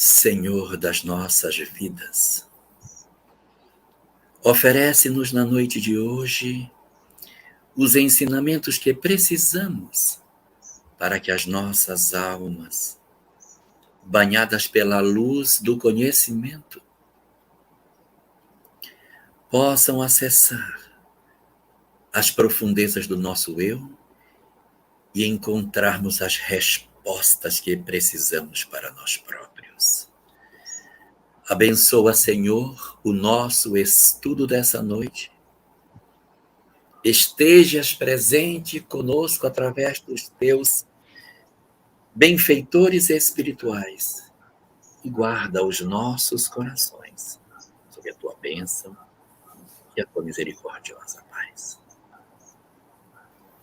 Senhor das nossas vidas, oferece-nos na noite de hoje os ensinamentos que precisamos para que as nossas almas, banhadas pela luz do conhecimento, possam acessar as profundezas do nosso eu e encontrarmos as respostas que precisamos para nós próprios. Abençoa, Senhor, o nosso estudo dessa noite. Estejas presente conosco através dos teus benfeitores espirituais e guarda os nossos corações sob a tua bênção e a tua misericordiosa paz.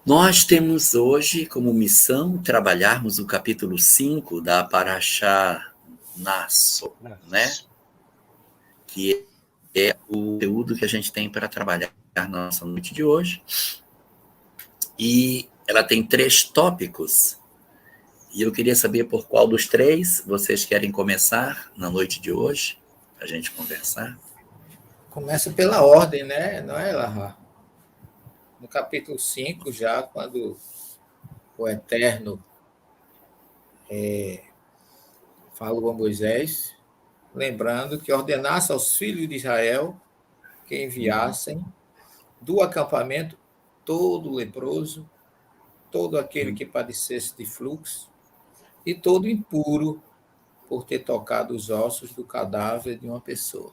Nós temos hoje como missão trabalharmos o capítulo 5 da Parashá Naso, né? Que é o conteúdo que a gente tem para trabalhar na nossa noite de hoje. E ela tem 3 tópicos. E eu queria saber por qual dos 3 vocês querem começar na noite de hoje, para a gente conversar. Começa pela ordem, né? Não é, Lahá? No capítulo 5, já, quando o Eterno falou a Moisés, lembrando que ordenasse aos filhos de Israel que enviassem do acampamento todo leproso, todo aquele que padecesse de fluxo e todo impuro por ter tocado os ossos do cadáver de uma pessoa.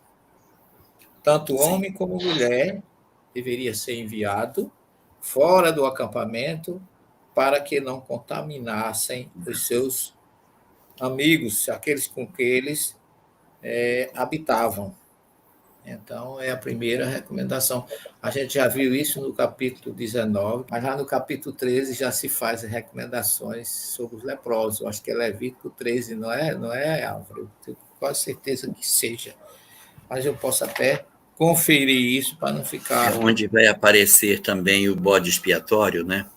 Tanto homem como mulher deveria ser enviado fora do acampamento para que não contaminassem os seus amigos, aqueles com que eles habitavam. Então, é a primeira recomendação. A gente já viu isso no capítulo 19, mas já no capítulo 13 já se faz recomendações sobre os leprosos. Eu acho que é Levítico 13, não é, Álvaro? Eu tenho quase certeza que seja. Mas eu posso até conferir isso para não ficar... É onde vai aparecer também o bode expiatório, né?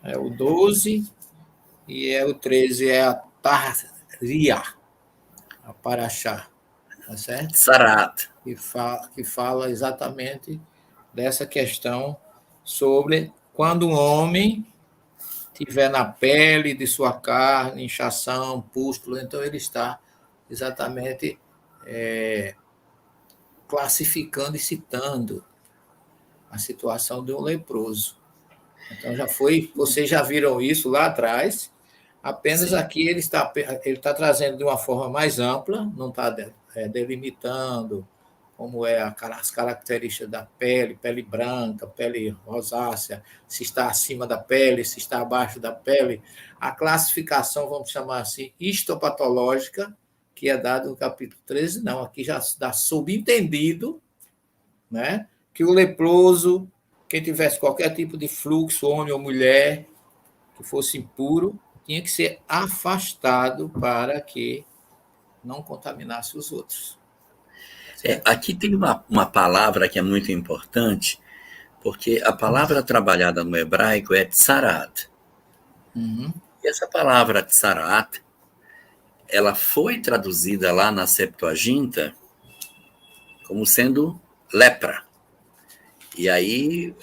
É o 12 e o 13 é a Tarria, a Parashá, tá certo? Sarat. Que fala exatamente dessa questão sobre quando um homem tiver na pele de sua carne, inchação, pústula, então ele está exatamente classificando e citando a situação de um leproso. Então já foi, vocês já viram isso lá atrás, apenas aqui ele está trazendo de uma forma mais ampla, não está delimitando como as características da pele, pele branca, pele rosácea, se está acima da pele, se está abaixo da pele. A classificação, vamos chamar assim, histopatológica, que é dada no capítulo 13, não, aqui já dá subentendido, né, que o leproso, quem tivesse qualquer tipo de fluxo, homem ou mulher, que fosse impuro, tinha que ser afastado para que não contaminasse os outros. Aqui tem uma palavra que é muito importante, porque a palavra trabalhada no hebraico é tsarat. Uhum. E essa palavra tsarat, ela foi traduzida lá na Septuaginta como sendo lepra. E aí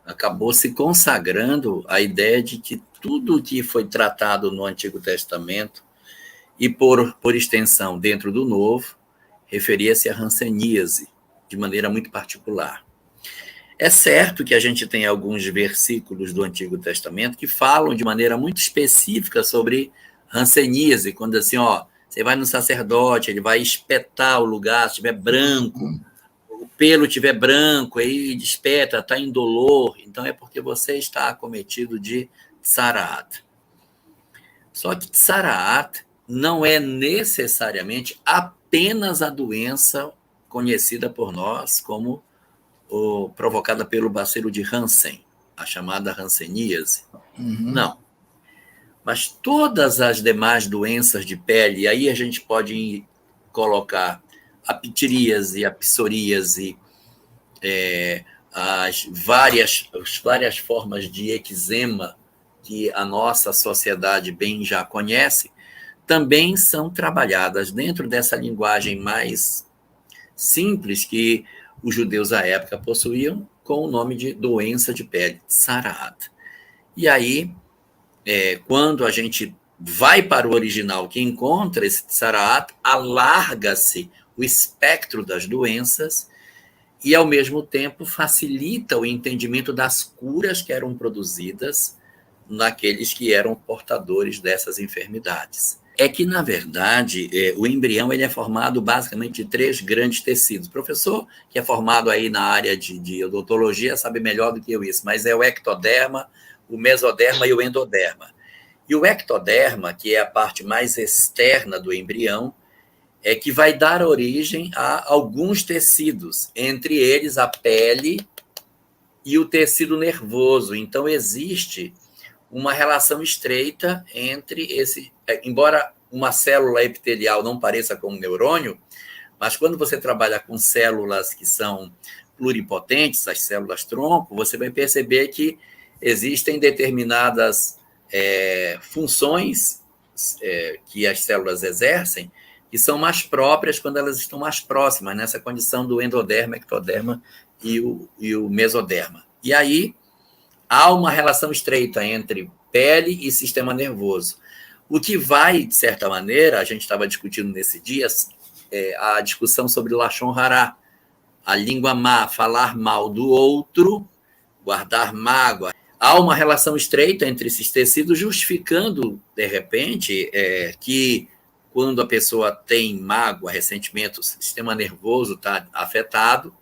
acabou se consagrando a ideia de que tudo que foi tratado no Antigo Testamento e por extensão dentro do Novo, referia-se à hanseníase, de maneira muito particular. É certo que a gente tem alguns versículos do Antigo Testamento que falam de maneira muito específica sobre hanseníase, quando assim, você vai no sacerdote, ele vai espetar o lugar, se estiver branco, o pelo estiver branco, aí despeta, está indolor, então é porque você está acometido de tsaraat. Só que tsaraat não é necessariamente apenas a doença conhecida por nós como provocada pelo bacilo de Hansen, a chamada hanseníase. Uhum. Não. Mas todas as demais doenças de pele, e aí a gente pode colocar a pitiríase, a psoríase, as várias formas de eczema que a nossa sociedade bem já conhece, também são trabalhadas dentro dessa linguagem mais simples que os judeus à época possuíam, com o nome de doença de pele, tzaraat. E aí, quando a gente vai para o original que encontra esse tzaraat, alarga-se o espectro das doenças e, ao mesmo tempo, facilita o entendimento das curas que eram produzidas naqueles que eram portadores dessas enfermidades. É que, na verdade, o embrião ele é formado basicamente de 3 grandes tecidos. O professor, que é formado aí na área de odontologia, sabe melhor do que eu isso, mas é o ectoderma, o mesoderma e o endoderma. E o ectoderma, que é a parte mais externa do embrião, é que vai dar origem a alguns tecidos, entre eles a pele e o tecido nervoso. Então, existe uma relação estreita entre esse... Embora uma célula epitelial não pareça com um neurônio, mas quando você trabalha com células que são pluripotentes, as células tronco, você vai perceber que existem determinadas funções que as células exercem que são mais próprias quando elas estão mais próximas, nessa condição do endoderma, ectoderma e o mesoderma. E aí há uma relação estreita entre pele e sistema nervoso. O que vai, de certa maneira, a gente estava discutindo nesse dia, a discussão sobre o Lashon Hará, a língua má, falar mal do outro, guardar mágoa. Há uma relação estreita entre esses tecidos, justificando, de repente, que quando a pessoa tem mágoa, ressentimento, o sistema nervoso está afetado,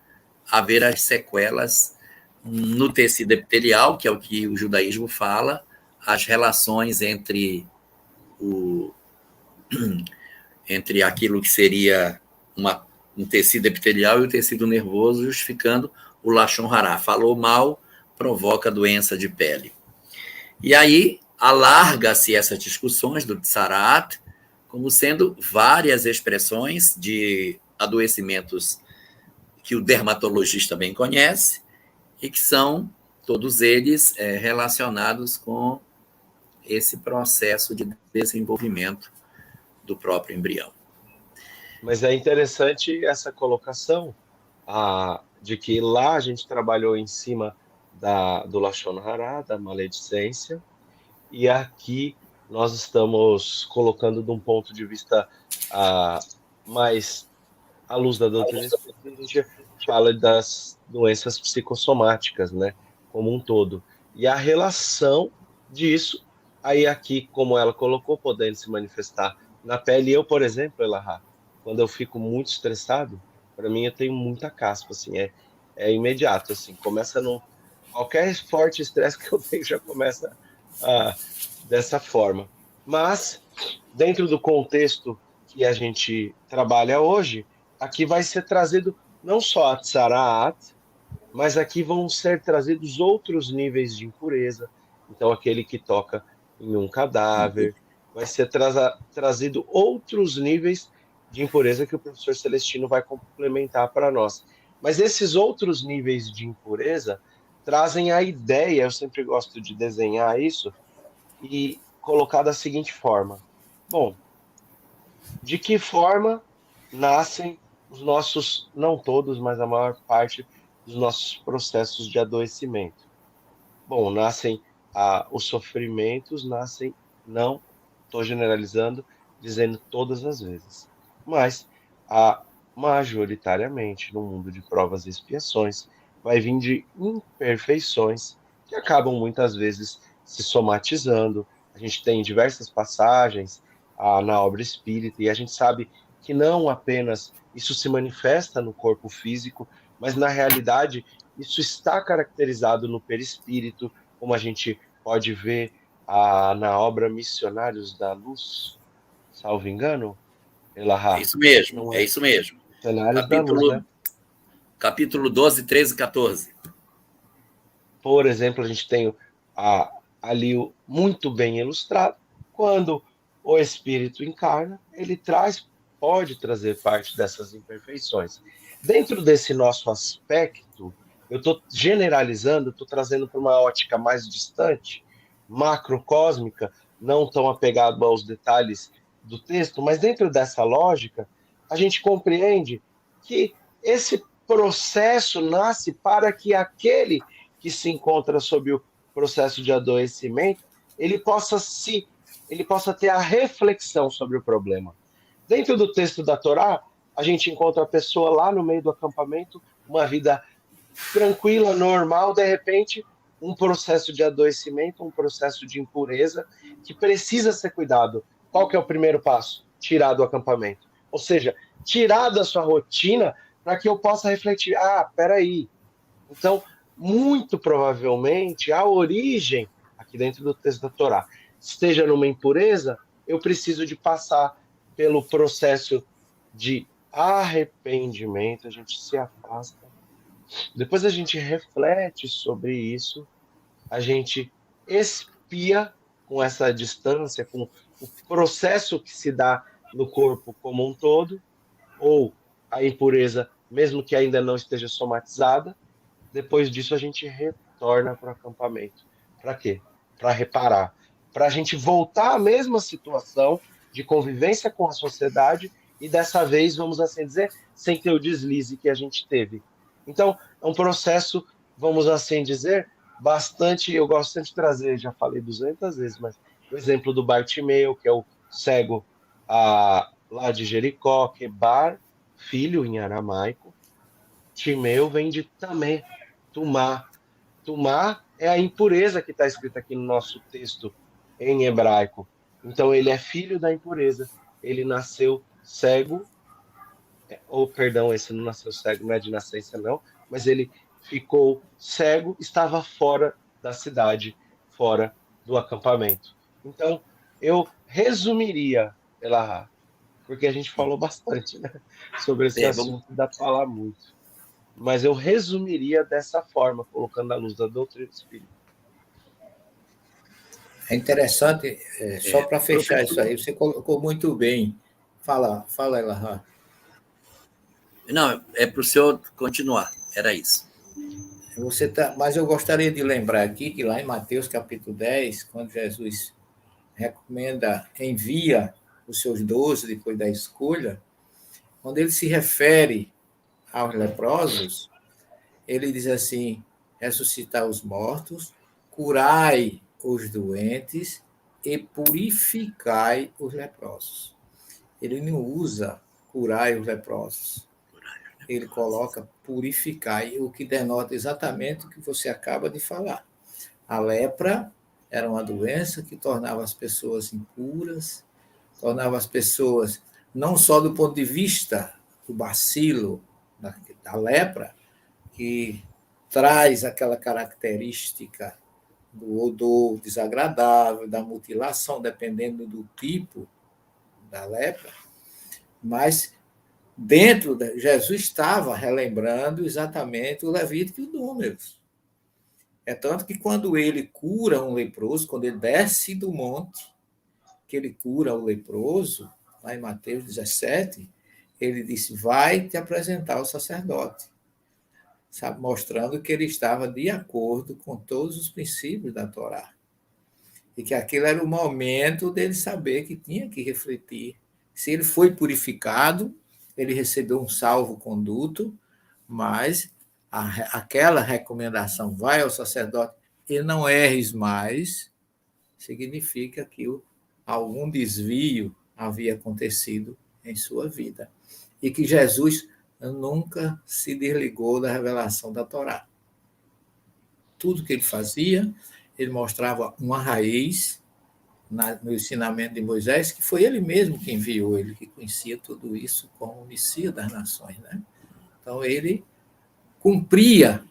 haver as sequelas no tecido epitelial, que é o que o judaísmo fala, as relações entre aquilo que seria um tecido epitelial e o tecido nervoso, justificando o Lashon Hará. Falou mal, provoca doença de pele. E aí alarga-se essas discussões do tzaraat como sendo várias expressões de adoecimentos que o dermatologista bem conhece e que são, todos eles, relacionados com esse processo de desenvolvimento do próprio embrião. Mas é interessante essa colocação de que lá a gente trabalhou em cima do Lashon Hará, da maledicência, e aqui nós estamos colocando de um ponto de vista mais à luz da doutrina espírita, a gente fala das doenças psicossomáticas, né, como um todo. E a relação disso, aí aqui, como ela colocou, podendo se manifestar na pele. Eu, por exemplo, Elahá, quando eu fico muito estressado, para mim eu tenho muita caspa, assim, é imediato, assim, começa qualquer forte estresse que eu tenho já começa dessa forma. Mas, dentro do contexto que a gente trabalha hoje, aqui vai ser trazido não só a tzaraat, mas aqui vão ser trazidos outros níveis de impureza. Então, aquele que toca em um cadáver, vai ser trazido outros níveis de impureza que o professor Celestino vai complementar para nós. Mas esses outros níveis de impureza trazem a ideia, eu sempre gosto de desenhar isso, e colocar da seguinte forma. Bom, de que forma nascem os nossos, não todos, mas a maior parte dos nossos processos de adoecimento? Bom, nascem os sofrimentos, não estou generalizando, dizendo todas as vezes, mas majoritariamente no mundo de provas e expiações vai vir de imperfeições que acabam muitas vezes se somatizando. A gente tem diversas passagens na obra espírita e a gente sabe que não apenas isso se manifesta no corpo físico, mas na realidade isso está caracterizado no perispírito, como a gente pode ver na obra Missionários da Luz, salvo engano, Elahá. É isso mesmo, é isso mesmo. Missionários da Luz, né? Capítulo 12, 13 e 14. Por exemplo, a gente tem ali muito bem ilustrado, quando o espírito encarna, ele pode trazer parte dessas imperfeições. Dentro desse nosso aspecto, eu estou generalizando, estou trazendo para uma ótica mais distante, macrocósmica, não tão apegado aos detalhes do texto, mas dentro dessa lógica, a gente compreende que esse processo nasce para que aquele que se encontra sob o processo de adoecimento, ele possa ter a reflexão sobre o problema. Dentro do texto da Torá, a gente encontra a pessoa lá no meio do acampamento, uma vida tranquila, normal, de repente, um processo de adoecimento, um processo de impureza que precisa ser cuidado. Qual que é o primeiro passo? Tirar do acampamento. Ou seja, tirar da sua rotina para que eu possa refletir. Peraí. Então, muito provavelmente, a origem, aqui dentro do texto da Torá, esteja numa impureza, eu preciso de passar pelo processo de arrependimento, a gente se afasta. Depois a gente reflete sobre isso, a gente expia com essa distância, com o processo que se dá no corpo como um todo, ou a impureza, mesmo que ainda não esteja somatizada. Depois disso, a gente retorna para o acampamento. Para quê? Para reparar. Para a gente voltar à mesma situação de convivência com a sociedade e dessa vez, vamos assim dizer, sem ter o deslize que a gente teve. Então, é um processo, vamos assim dizer, bastante, eu gosto sempre de trazer, já falei 200 vezes, mas o exemplo do Bartimeu, que é o cego lá de Jericó, que é Bar, filho em aramaico, Timeu vem de Tamé, Tumá. Tumá é a impureza que está escrita aqui no nosso texto em hebraico. Então ele é filho da impureza. Ele nasceu cego, perdão, esse não nasceu cego, não é de nascença não, mas ele ficou cego, estava fora da cidade, fora do acampamento. Então eu resumiria, Elahá, porque a gente falou bastante, né, sobre esse assunto, dá para falar muito. Mas eu resumiria dessa forma, colocando à luz da doutrina espírita. É interessante, só para fechar isso aí, você colocou muito bem. Fala, Elahá. Não, é para o senhor continuar, era isso. Mas eu gostaria de lembrar aqui que lá em Mateus capítulo 10, quando Jesus envia os seus 12 depois da escolha, quando ele se refere aos leprosos, ele diz assim: ressuscitar os mortos, curai os doentes e purificai os leprosos. Ele não usa curai os leprosos. Ele coloca purificai, o que denota exatamente o que você acaba de falar. A lepra era uma doença que tornava as pessoas impuras, tornava as pessoas, não só do ponto de vista do bacilo, da lepra, que traz aquela característica do odor desagradável, da mutilação, dependendo do tipo da lepra, mas Jesus estava relembrando exatamente o Levítico e o Números. É tanto que quando ele cura um leproso, quando ele desce do monte, que ele cura o leproso, lá em Mateus 17, ele disse: vai te apresentar ao sacerdote, sabe, mostrando que ele estava de acordo com todos os princípios da Torá. E que aquele era o momento dele saber que tinha que refletir. Se ele foi purificado, ele recebeu um salvo-conduto, mas aquela recomendação, vai ao sacerdote e não erres mais, significa que algum desvio havia acontecido em sua vida. E que Jesus nunca se desligou da revelação da Torá. Tudo que ele fazia, ele mostrava uma raiz no ensinamento de Moisés, que foi ele mesmo que enviou, ele que conhecia tudo isso como o Messias das nações, né? Então, ele cumpria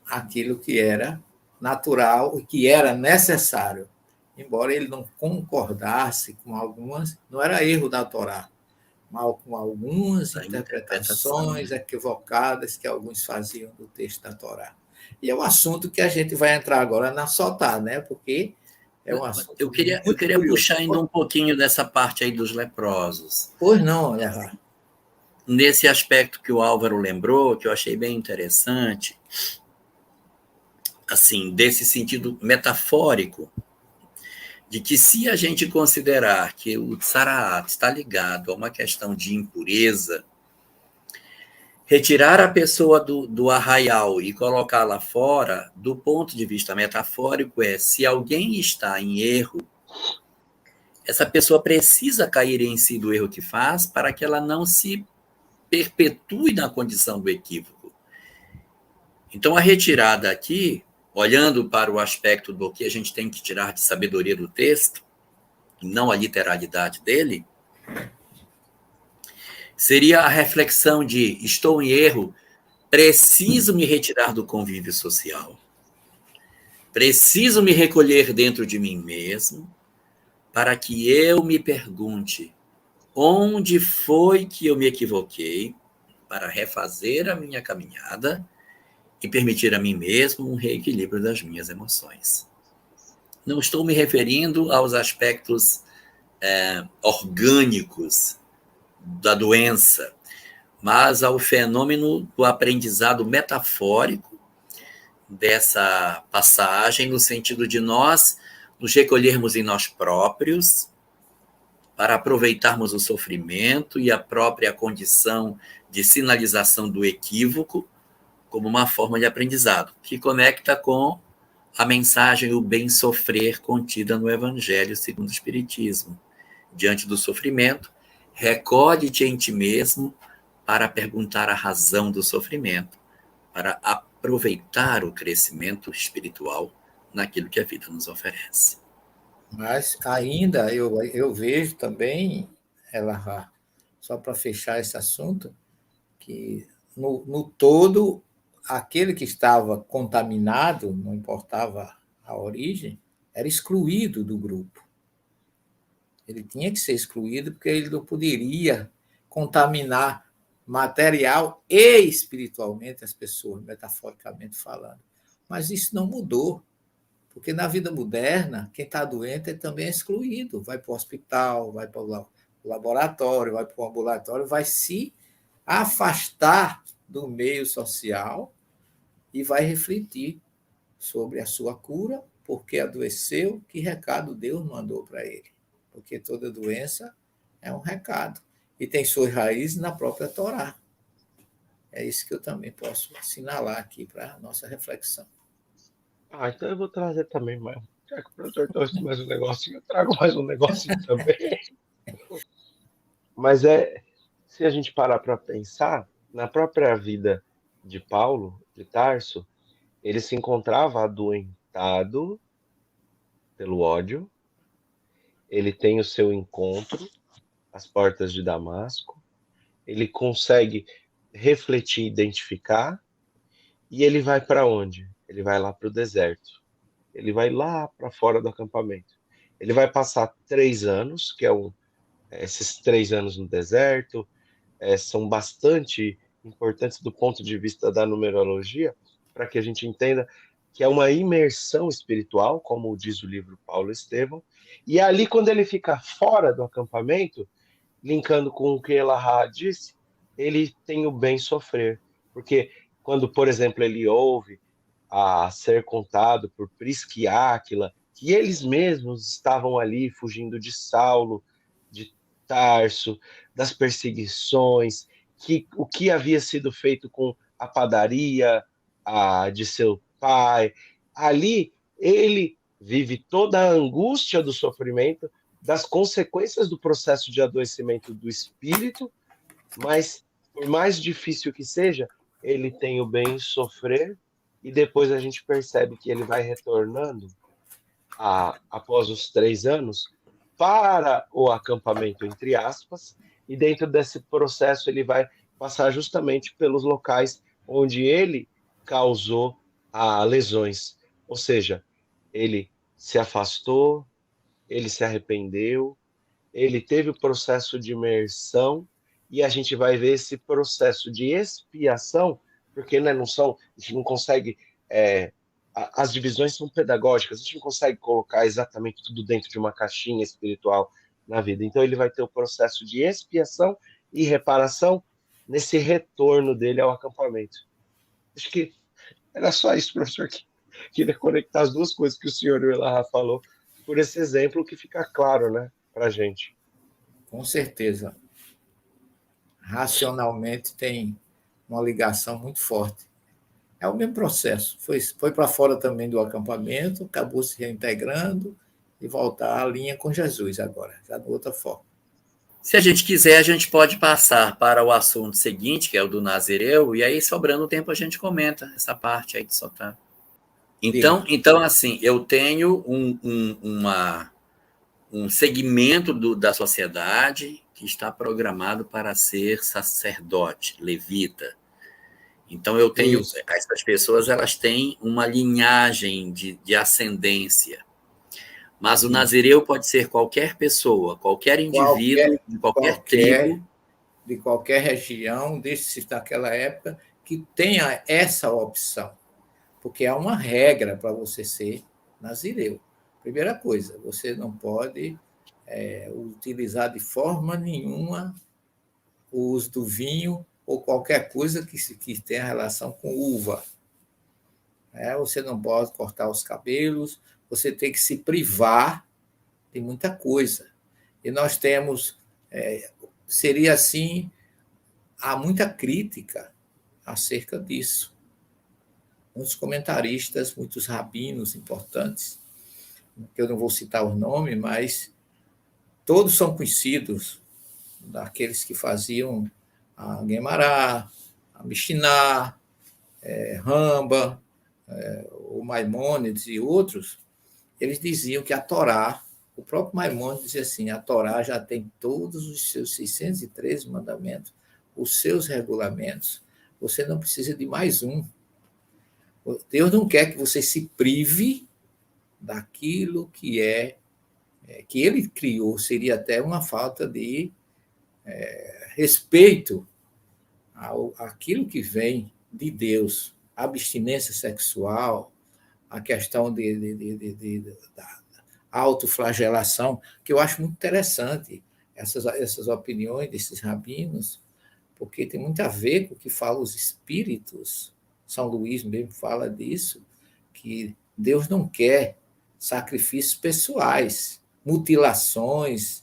aquilo que era natural e que era necessário, embora ele não concordasse com algumas, não era erro da Torá, mas com algumas interpretações equivocadas que alguns faziam do texto da Torá. E é um assunto que a gente vai entrar agora na soltar, né? Porque é um assunto. Eu queria puxar ainda um pouquinho dessa parte aí dos leprosos. Pois não, Elahá. Nesse aspecto que o Álvaro lembrou, que eu achei bem interessante, assim, desse sentido metafórico, de que se a gente considerar que o Tsaraat está ligado a uma questão de impureza, retirar a pessoa do arraial e colocá-la fora, do ponto de vista metafórico, se alguém está em erro, essa pessoa precisa cair em si do erro que faz para que ela não se perpetue na condição do equívoco. Então, a retirada aqui, olhando para o aspecto do que a gente tem que tirar de sabedoria do texto, e não a literalidade dele, seria a reflexão de: estou em erro, preciso me retirar do convívio social, preciso me recolher dentro de mim mesmo, para que eu me pergunte onde foi que eu me equivoquei, para refazer a minha caminhada e permitir a mim mesmo um reequilíbrio das minhas emoções. Não estou me referindo aos aspectos orgânicos da doença, mas ao fenômeno do aprendizado metafórico dessa passagem, no sentido de nós nos recolhermos em nós próprios para aproveitarmos o sofrimento e a própria condição de sinalização do equívoco como uma forma de aprendizado, que conecta com a mensagem o bem sofrer contida no Evangelho segundo o Espiritismo. Diante do sofrimento, recorde-te em ti mesmo para perguntar a razão do sofrimento, para aproveitar o crescimento espiritual naquilo que a vida nos oferece. Mas ainda eu vejo também, ela, só para fechar esse assunto, que no todo, aquele que estava contaminado, não importava a origem, era excluído do grupo. Ele tinha que ser excluído porque ele não poderia contaminar material e espiritualmente as pessoas, metaforicamente falando. Mas isso não mudou, porque na vida moderna, quem está doente também é excluído. Vai para o hospital, vai para o laboratório, vai para o ambulatório, vai se afastar do meio social e vai refletir sobre a sua cura, porque adoeceu, que recado Deus mandou para ele. Porque toda doença é um recado. E tem suas raízes na própria Torá. É isso que eu também posso assinalar aqui para a nossa reflexão. Então eu vou trazer também mais. Já que o professor trouxe mais um negocinho, eu trago mais um negocinho também. Mas se a gente parar para pensar, na própria vida de Paulo, de Tarso, ele se encontrava adoentado pelo ódio, ele tem o seu encontro às portas de Damasco, ele consegue refletir, identificar, e ele vai para onde? Ele vai lá para o deserto. Ele vai lá para fora do acampamento. Ele vai passar 3 anos, que esses 3 anos no deserto, são bastante importantes do ponto de vista da numerologia, para que a gente entenda que é uma imersão espiritual, como diz o livro Paulo Estevão, e ali, quando ele fica fora do acampamento, linkando com o que Elahá disse, ele tem o bem sofrer, porque quando, por exemplo, ele ouve a ser contado por Prisca e Áquila, que eles mesmos estavam ali fugindo de Saulo, de Tarso, das perseguições, que o que havia sido feito com a padaria de seu pai, ali ele vive toda a angústia do sofrimento, das consequências do processo de adoecimento do espírito, mas por mais difícil que seja, ele tem o bem sofrer, e depois a gente percebe que ele vai retornando após os 3 anos para o acampamento, entre aspas, e dentro desse processo ele vai passar justamente pelos locais onde ele causou lesões, ou seja, ele se afastou, ele se arrependeu, ele teve o processo de imersão, e a gente vai ver esse processo de expiação, porque né, a gente não consegue, as divisões são pedagógicas, a gente não consegue colocar exatamente tudo dentro de uma caixinha espiritual na vida. Então ele vai ter o processo de expiação e reparação nesse retorno dele ao acampamento. Acho que era só isso, professor, que queria conectar as duas coisas que o senhor e o Elahá falou por esse exemplo que fica claro, né, para a gente. Com certeza. Racionalmente tem uma ligação muito forte. É o mesmo processo. Foi para fora também do acampamento, acabou se reintegrando e voltar à linha com Jesus agora, já de outra forma. Se a gente quiser, a gente pode passar para o assunto seguinte, que é o do Nazireu, e aí, sobrando tempo, a gente comenta essa parte aí de Sotan. Então, assim, eu tenho um segmento da sociedade que está programado para ser sacerdote, levita. Então, eu tenho... Isso. Essas pessoas, elas têm uma linhagem de ascendência. Mas o nazireu pode ser qualquer pessoa, qualquer indivíduo, de qualquer tribo. De qualquer região, desde daquela época, que tenha essa opção. Porque há uma regra para você ser nazireu. Primeira coisa, você não pode utilizar de forma nenhuma o uso do vinho ou qualquer coisa que tenha relação com uva. Você não pode cortar os cabelos, você tem que se privar de muita coisa. E nós temos, seria assim, há muita crítica acerca disso. Muitos comentaristas, muitos rabinos importantes, que eu não vou citar os nomes, mas todos são conhecidos, daqueles que faziam a Guemará, a Mishnah, Ramba, o Maimônides e outros, eles diziam que a Torá, o próprio Maimônides dizia assim, a Torá já tem todos os seus 613 mandamentos, os seus regulamentos, você não precisa de mais um. Deus não quer que você se prive daquilo que que ele criou, seria até uma falta de respeito àquilo que vem de Deus, a abstinência sexual, a questão da autoflagelação, que eu acho muito interessante, essas opiniões desses rabinos, porque tem muito a ver com o que falam os espíritos. São Luís mesmo fala disso, que Deus não quer sacrifícios pessoais, mutilações,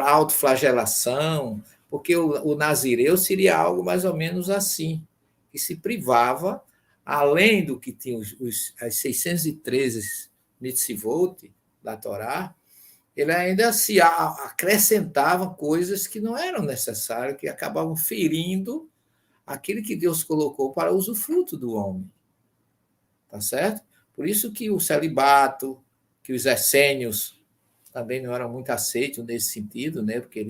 autoflagelação, porque o nazireu seria algo mais ou menos assim, que se privava, além do que tinha as 613 mitzvot da Torá, ele ainda se acrescentava coisas que não eram necessárias, que acabavam ferindo aquilo que Deus colocou para usufruto do homem. Tá certo? Por isso que o celibato, que os essênios também não eram muito aceitos nesse sentido, né? Porque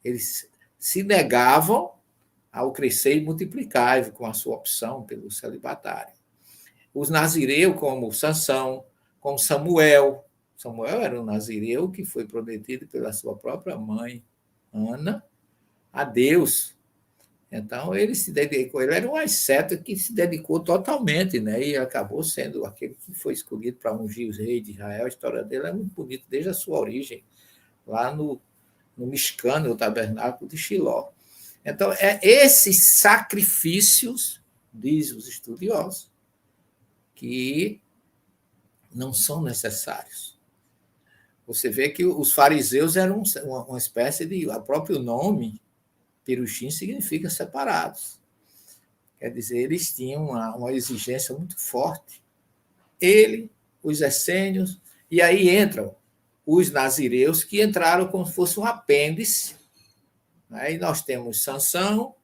eles se negavam ao crescer e multiplicar com a sua opção pelo celibatário. Os nazireus, como Sansão, como Samuel era um nazireu que foi prometido pela sua própria mãe, Ana, a Deus. Então, ele se dedicou, ele era um asceta que se dedicou totalmente, né? E acabou sendo aquele que foi escolhido para ungir os reis de Israel. A história dele é muito bonita, desde a sua origem, lá no Mishkan, no tabernáculo de Shiló. Então, esses sacrifícios, dizem os estudiosos, que não são necessários. Você vê que os fariseus eram uma espécie de... O próprio nome, Perushim, significa separados. Quer dizer, eles tinham uma exigência muito forte. Ele, os essênios, e aí entram os nazireus, que entraram como se fosse um apêndice. Aí nós temos Sansão,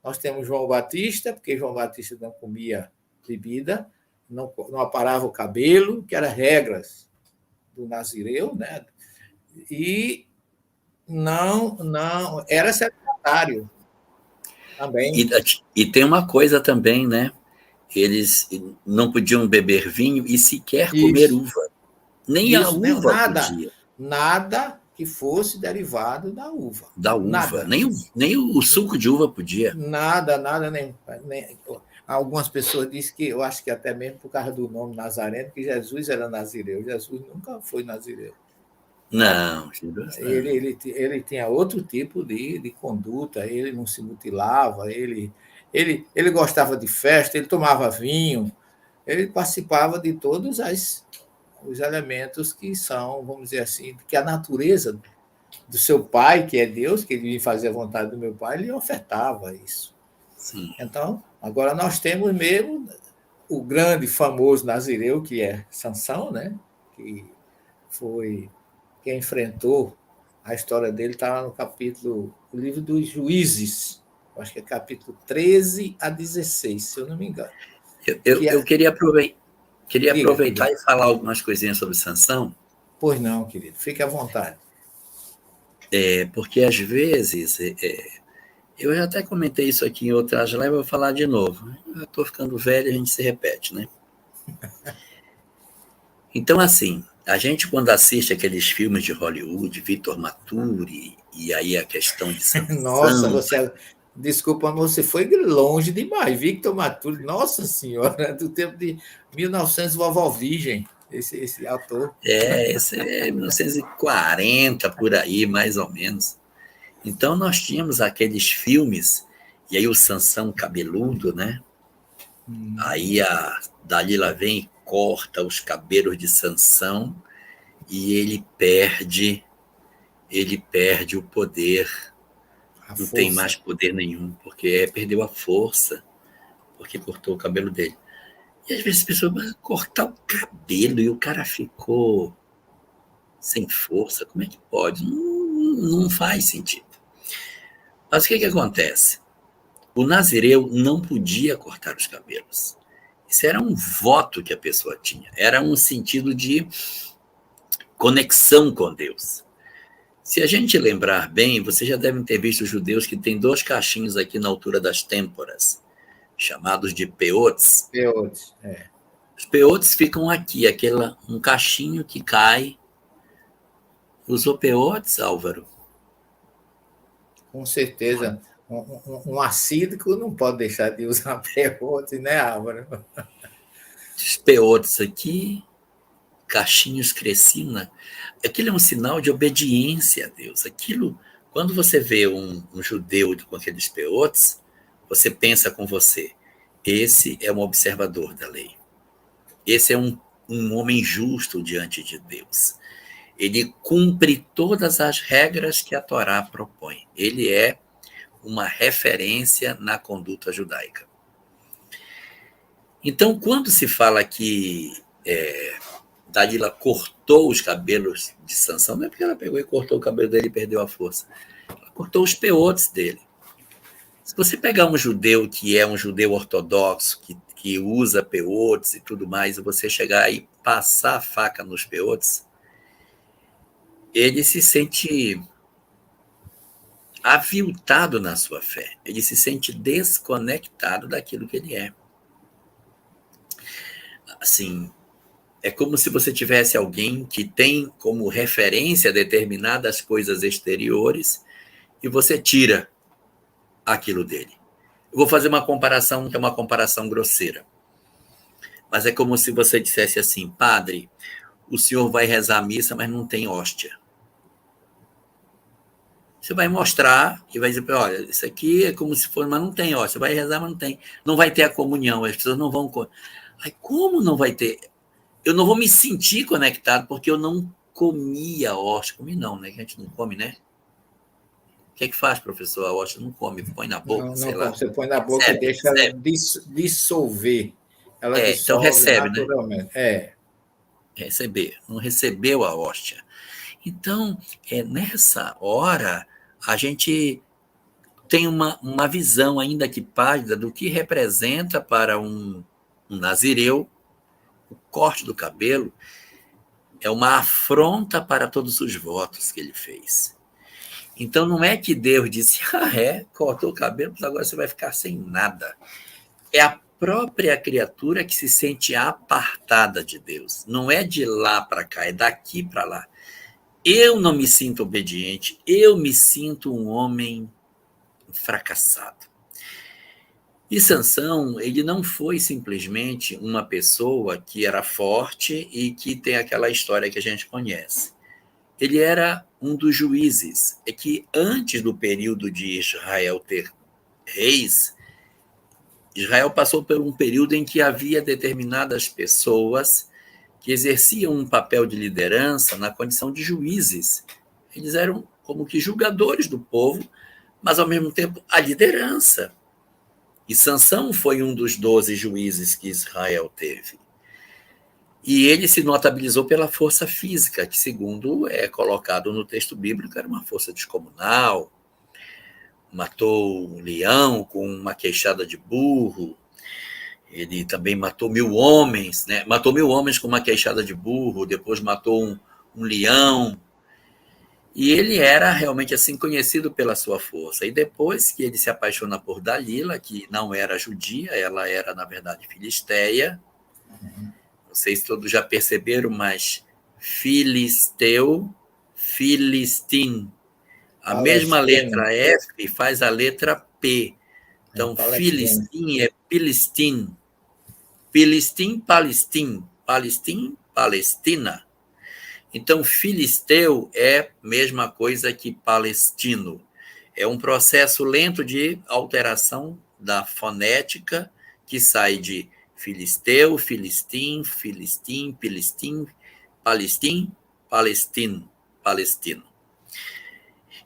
nós temos João Batista, porque João Batista não comia bebida, não aparava o cabelo, que eram regras do nazireu, né? E não era secretário também. E tem uma coisa também, né? Eles não podiam beber vinho e sequer comer uva. Nem a uva podia. Nada que fosse derivado da uva. Da uva. Nada. Nem o suco de uva podia. Nada, nem. Algumas pessoas dizem que, eu acho que até mesmo por causa do nome Nazareno, que Jesus era nazireu. Jesus nunca foi nazireu. Não. Ele tinha outro tipo de conduta, ele não se mutilava, ele gostava de festa, ele tomava vinho, ele participava de todas as os elementos que são, vamos dizer assim, que a natureza do seu pai, que é Deus, que ele fazia a vontade do meu pai, ele ofertava isso. Sim. Então, agora nós temos mesmo o grande, famoso nazireu, que é Sansão, né? Que foi quem enfrentou, a história dele está lá no capítulo, o livro dos Juízes, acho que é capítulo 13 a 16, se eu não me engano. Eu queria Diga, aproveitar querido. e falar algumas coisinhas sobre Sansão, Pois não, querido, fique à vontade. porque às vezes, eu já até comentei isso aqui em outras lives, eu vou falar de novo. Eu estou ficando velho e a gente se repete, né? Então, assim, a gente quando assiste aqueles filmes de Hollywood, Victor Maturi, e aí a questão de Nossa, Sansão, você. Desculpa, mas você foi longe demais. Victor Maturi, nossa senhora, do tempo de 1900, Vovó Virgem, esse ator. esse é 1940, por aí, mais ou menos. Então, nós tínhamos aqueles filmes, e aí o Sansão cabeludo, né? Aí a Dalila vem e corta os cabelos de Sansão e ele perde o poder, A não tem mais força. poder nenhum, porque perdeu a força, porque cortou o cabelo dele. E às vezes as pessoas vão cortar o cabelo e o cara ficou sem força, como é que pode? Não faz sentido. Mas o que acontece? O nazireu não podia cortar os cabelos. Isso era um voto que a pessoa tinha, era um sentido de conexão com Deus. Se a gente lembrar bem, vocês já devem ter visto os judeus que têm 2 cachinhos aqui na altura das têmporas, chamados de peotes. Peotes, Os peotes ficam aqui, um cachinho que cai. Usou peotes, Álvaro? com certeza. Um acídico não pode deixar de usar peotes, né, Álvaro? Os peotes aqui, cachinhos cresciam. Aquilo é um sinal de obediência a Deus. Aquilo, quando você vê um judeu com aqueles peotes, você pensa com você, esse é um observador da lei. Esse é um homem justo diante de Deus. Ele cumpre todas as regras que a Torá propõe. Ele é uma referência na conduta judaica. Então, quando se fala que Dalila cortou os cabelos de Sansão, não é porque ela pegou e cortou o cabelo dele e perdeu a força. Ela cortou os peotes dele. Se você pegar um judeu que é um judeu ortodoxo, que usa peotes e tudo mais, e você chegar e passar a faca nos peotes, ele se sente aviltado na sua fé. Ele se sente desconectado daquilo que ele é. Assim, é como se você tivesse alguém que tem como referência determinadas coisas exteriores e você tira aquilo dele. Eu vou fazer uma comparação que é uma comparação grosseira. Mas é como se você dissesse assim, padre, o senhor vai rezar a missa, mas não tem hóstia. Você vai mostrar e vai dizer, olha, isso aqui é como se fosse, mas não tem hóstia. Você vai rezar, mas não tem. Não vai ter a comunhão, as pessoas não vão... Aí, como não vai ter? Eu não vou me sentir conectado porque eu não comi a hóstia. Comi não, né? Que a gente não come, né? O que é que faz, professor? A hóstia não come, põe na boca, Não, sei não, lá. você põe na boca e deixa ela dissolver. Ela Então dissolve recebe, né? naturalmente. Receber. Não recebeu a hóstia. Então, nessa hora, a gente tem uma visão ainda que pálida do que representa para um nazireu o corte do cabelo. É uma afronta para todos os votos que ele fez. Então, não é que Deus disse, cortou o cabelo, mas agora você vai ficar sem nada. É a própria criatura que se sente apartada de Deus. Não é de lá para cá, é daqui para lá. Eu não me sinto obediente, eu me sinto um homem fracassado. E Sansão, ele não foi simplesmente uma pessoa que era forte e que tem aquela história que a gente conhece. Ele era um dos juízes. É que antes do período de Israel ter reis, Israel passou por um período em que havia determinadas pessoas que exerciam um papel de liderança na condição de juízes. Eles eram como que julgadores do povo, mas, ao mesmo tempo, a liderança. E Sansão foi um dos 12 juízes que Israel teve. E ele se notabilizou pela força física, que, segundo é colocado no texto bíblico, era uma força descomunal. Matou um leão com uma queixada de burro. Ele também matou 1.000 homens, né? Matou 1.000 homens com uma queixada de burro, depois matou um leão. E ele era realmente assim conhecido pela sua força. E depois que ele se apaixona por Dalila, que não era judia, ela era, na verdade, filisteia. Não sei se todos já perceberam, mas filisteu, filistim. A mesma letra F faz a letra P. Então, filistim é pilistim. Pilistim, palestim. Palestim, Palestina. Então, filisteu é a mesma coisa que palestino. É um processo lento de alteração da fonética que sai de filisteu, filistim, filistim, pilistim, palestim, palestino, palestino.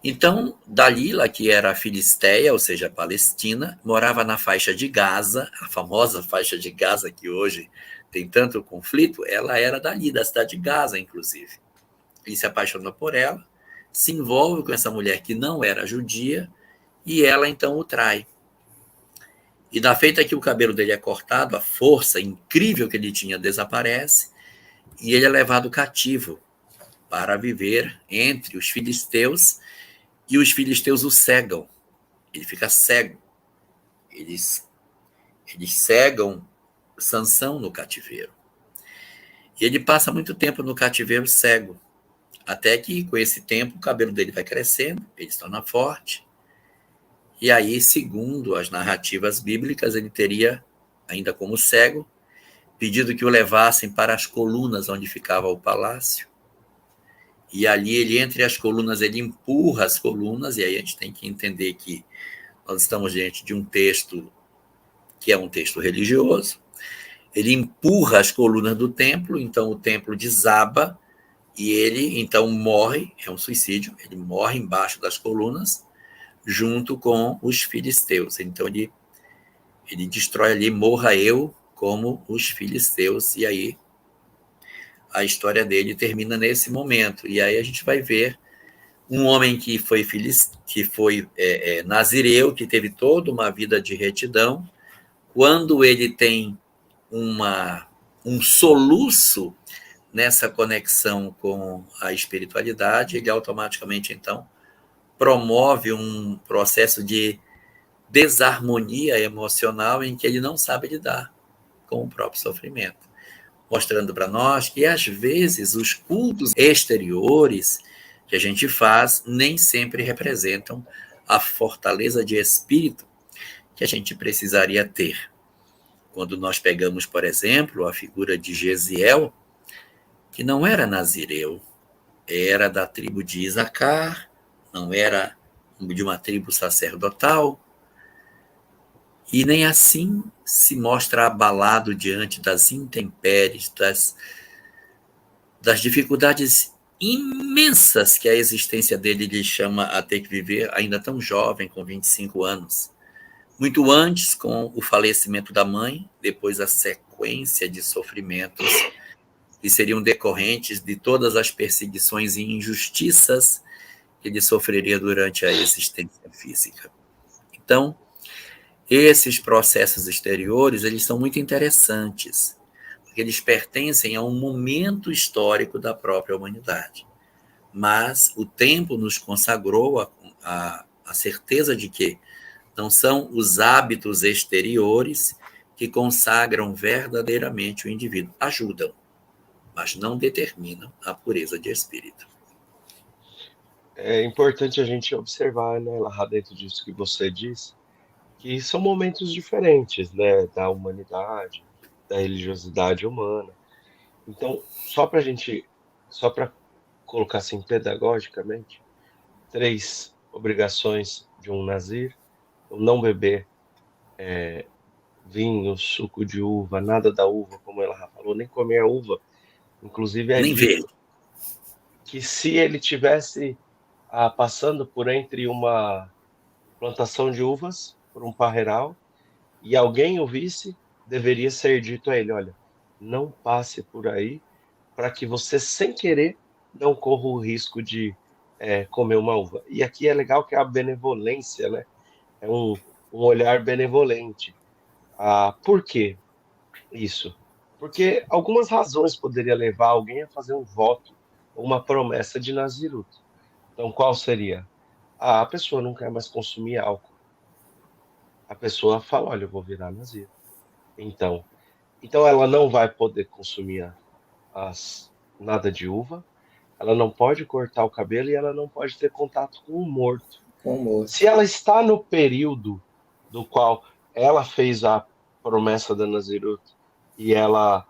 Então, Dalila, que era a filisteia, ou seja, palestina, morava na faixa de Gaza, a famosa faixa de Gaza que hoje tem tanto conflito, ela era dali, da cidade de Gaza, inclusive. Ele se apaixona por ela, se envolve com essa mulher que não era judia, e ela então o trai. E da feita que o cabelo dele é cortado, a força incrível que ele tinha desaparece, e ele é levado cativo para viver entre os filisteus, e os filisteus o cegam. Ele fica cego. Eles cegam Sansão no cativeiro. E ele passa muito tempo no cativeiro cego, até que, com esse tempo, o cabelo dele vai crescendo, ele se torna forte. E aí, segundo as narrativas bíblicas, ele teria, ainda como cego, pedido que o levassem para as colunas onde ficava o palácio. E ali, ele, entre as colunas, ele empurra as colunas, e aí a gente tem que entender que nós estamos diante de um texto que é um texto religioso. Ele empurra as colunas do templo, então o templo desaba, e ele, então, morre, é um suicídio, ele morre embaixo das colunas, junto com os filisteus. Então, ele destrói ali, morra eu como os filisteus, e aí a história dele termina nesse momento. E aí a gente vai ver um homem que foi nazireu, que teve toda uma vida de retidão. Quando ele tem um soluço nessa conexão com a espiritualidade, ele automaticamente, então, promove um processo de desarmonia emocional em que ele não sabe lidar com o próprio sofrimento, mostrando para nós que, às vezes, os cultos exteriores que a gente faz nem sempre representam a fortaleza de espírito que a gente precisaria ter. Quando nós pegamos, por exemplo, a figura de Gesiel, que não era nazireu, era da tribo de Isacar, não era de uma tribo sacerdotal, e nem assim se mostra abalado diante das intempéries, das dificuldades imensas que a existência dele lhe chama a ter que viver, ainda tão jovem, com 25 anos. Muito antes, com o falecimento da mãe, depois a sequência de sofrimentos que seriam decorrentes de todas as perseguições e injustiças que ele sofreria durante a existência física. Então, esses processos exteriores, eles são muito interessantes, porque eles pertencem a um momento histórico da própria humanidade. Mas o tempo nos consagrou a certeza de que não são os hábitos exteriores que consagram verdadeiramente o indivíduo. Ajudam, mas não determinam a pureza de espírito. É importante a gente observar, né, lá dentro disso que você disse, que são momentos diferentes, né, da humanidade, da religiosidade humana. Então, só para colocar assim pedagogicamente, 3 obrigações de um nazir: o não beber vinho, suco de uva, nada da uva, como ela já falou, nem comer a uva Inclusive é Nem vê. dito que se ele tivesse passando por entre uma plantação de uvas, por um parreiral, e alguém o visse, deveria ser dito a ele: olha, não passe por aí, para que você, sem querer, não corra o risco de comer uma uva. E aqui é legal que é a benevolência, né? É um olhar benevolente. Por quê isso? Porque algumas razões poderiam levar alguém a fazer um voto ou uma promessa de Naziruto. Então, qual seria? A pessoa não quer mais consumir álcool. A pessoa fala: olha, eu vou virar Nazir. Então, então ela não vai poder consumir nada de uva, ela não pode cortar o cabelo e ela não pode ter contato com o morto. Com o morto. Se ela está no período do qual ela fez a promessa da Nazirut e ela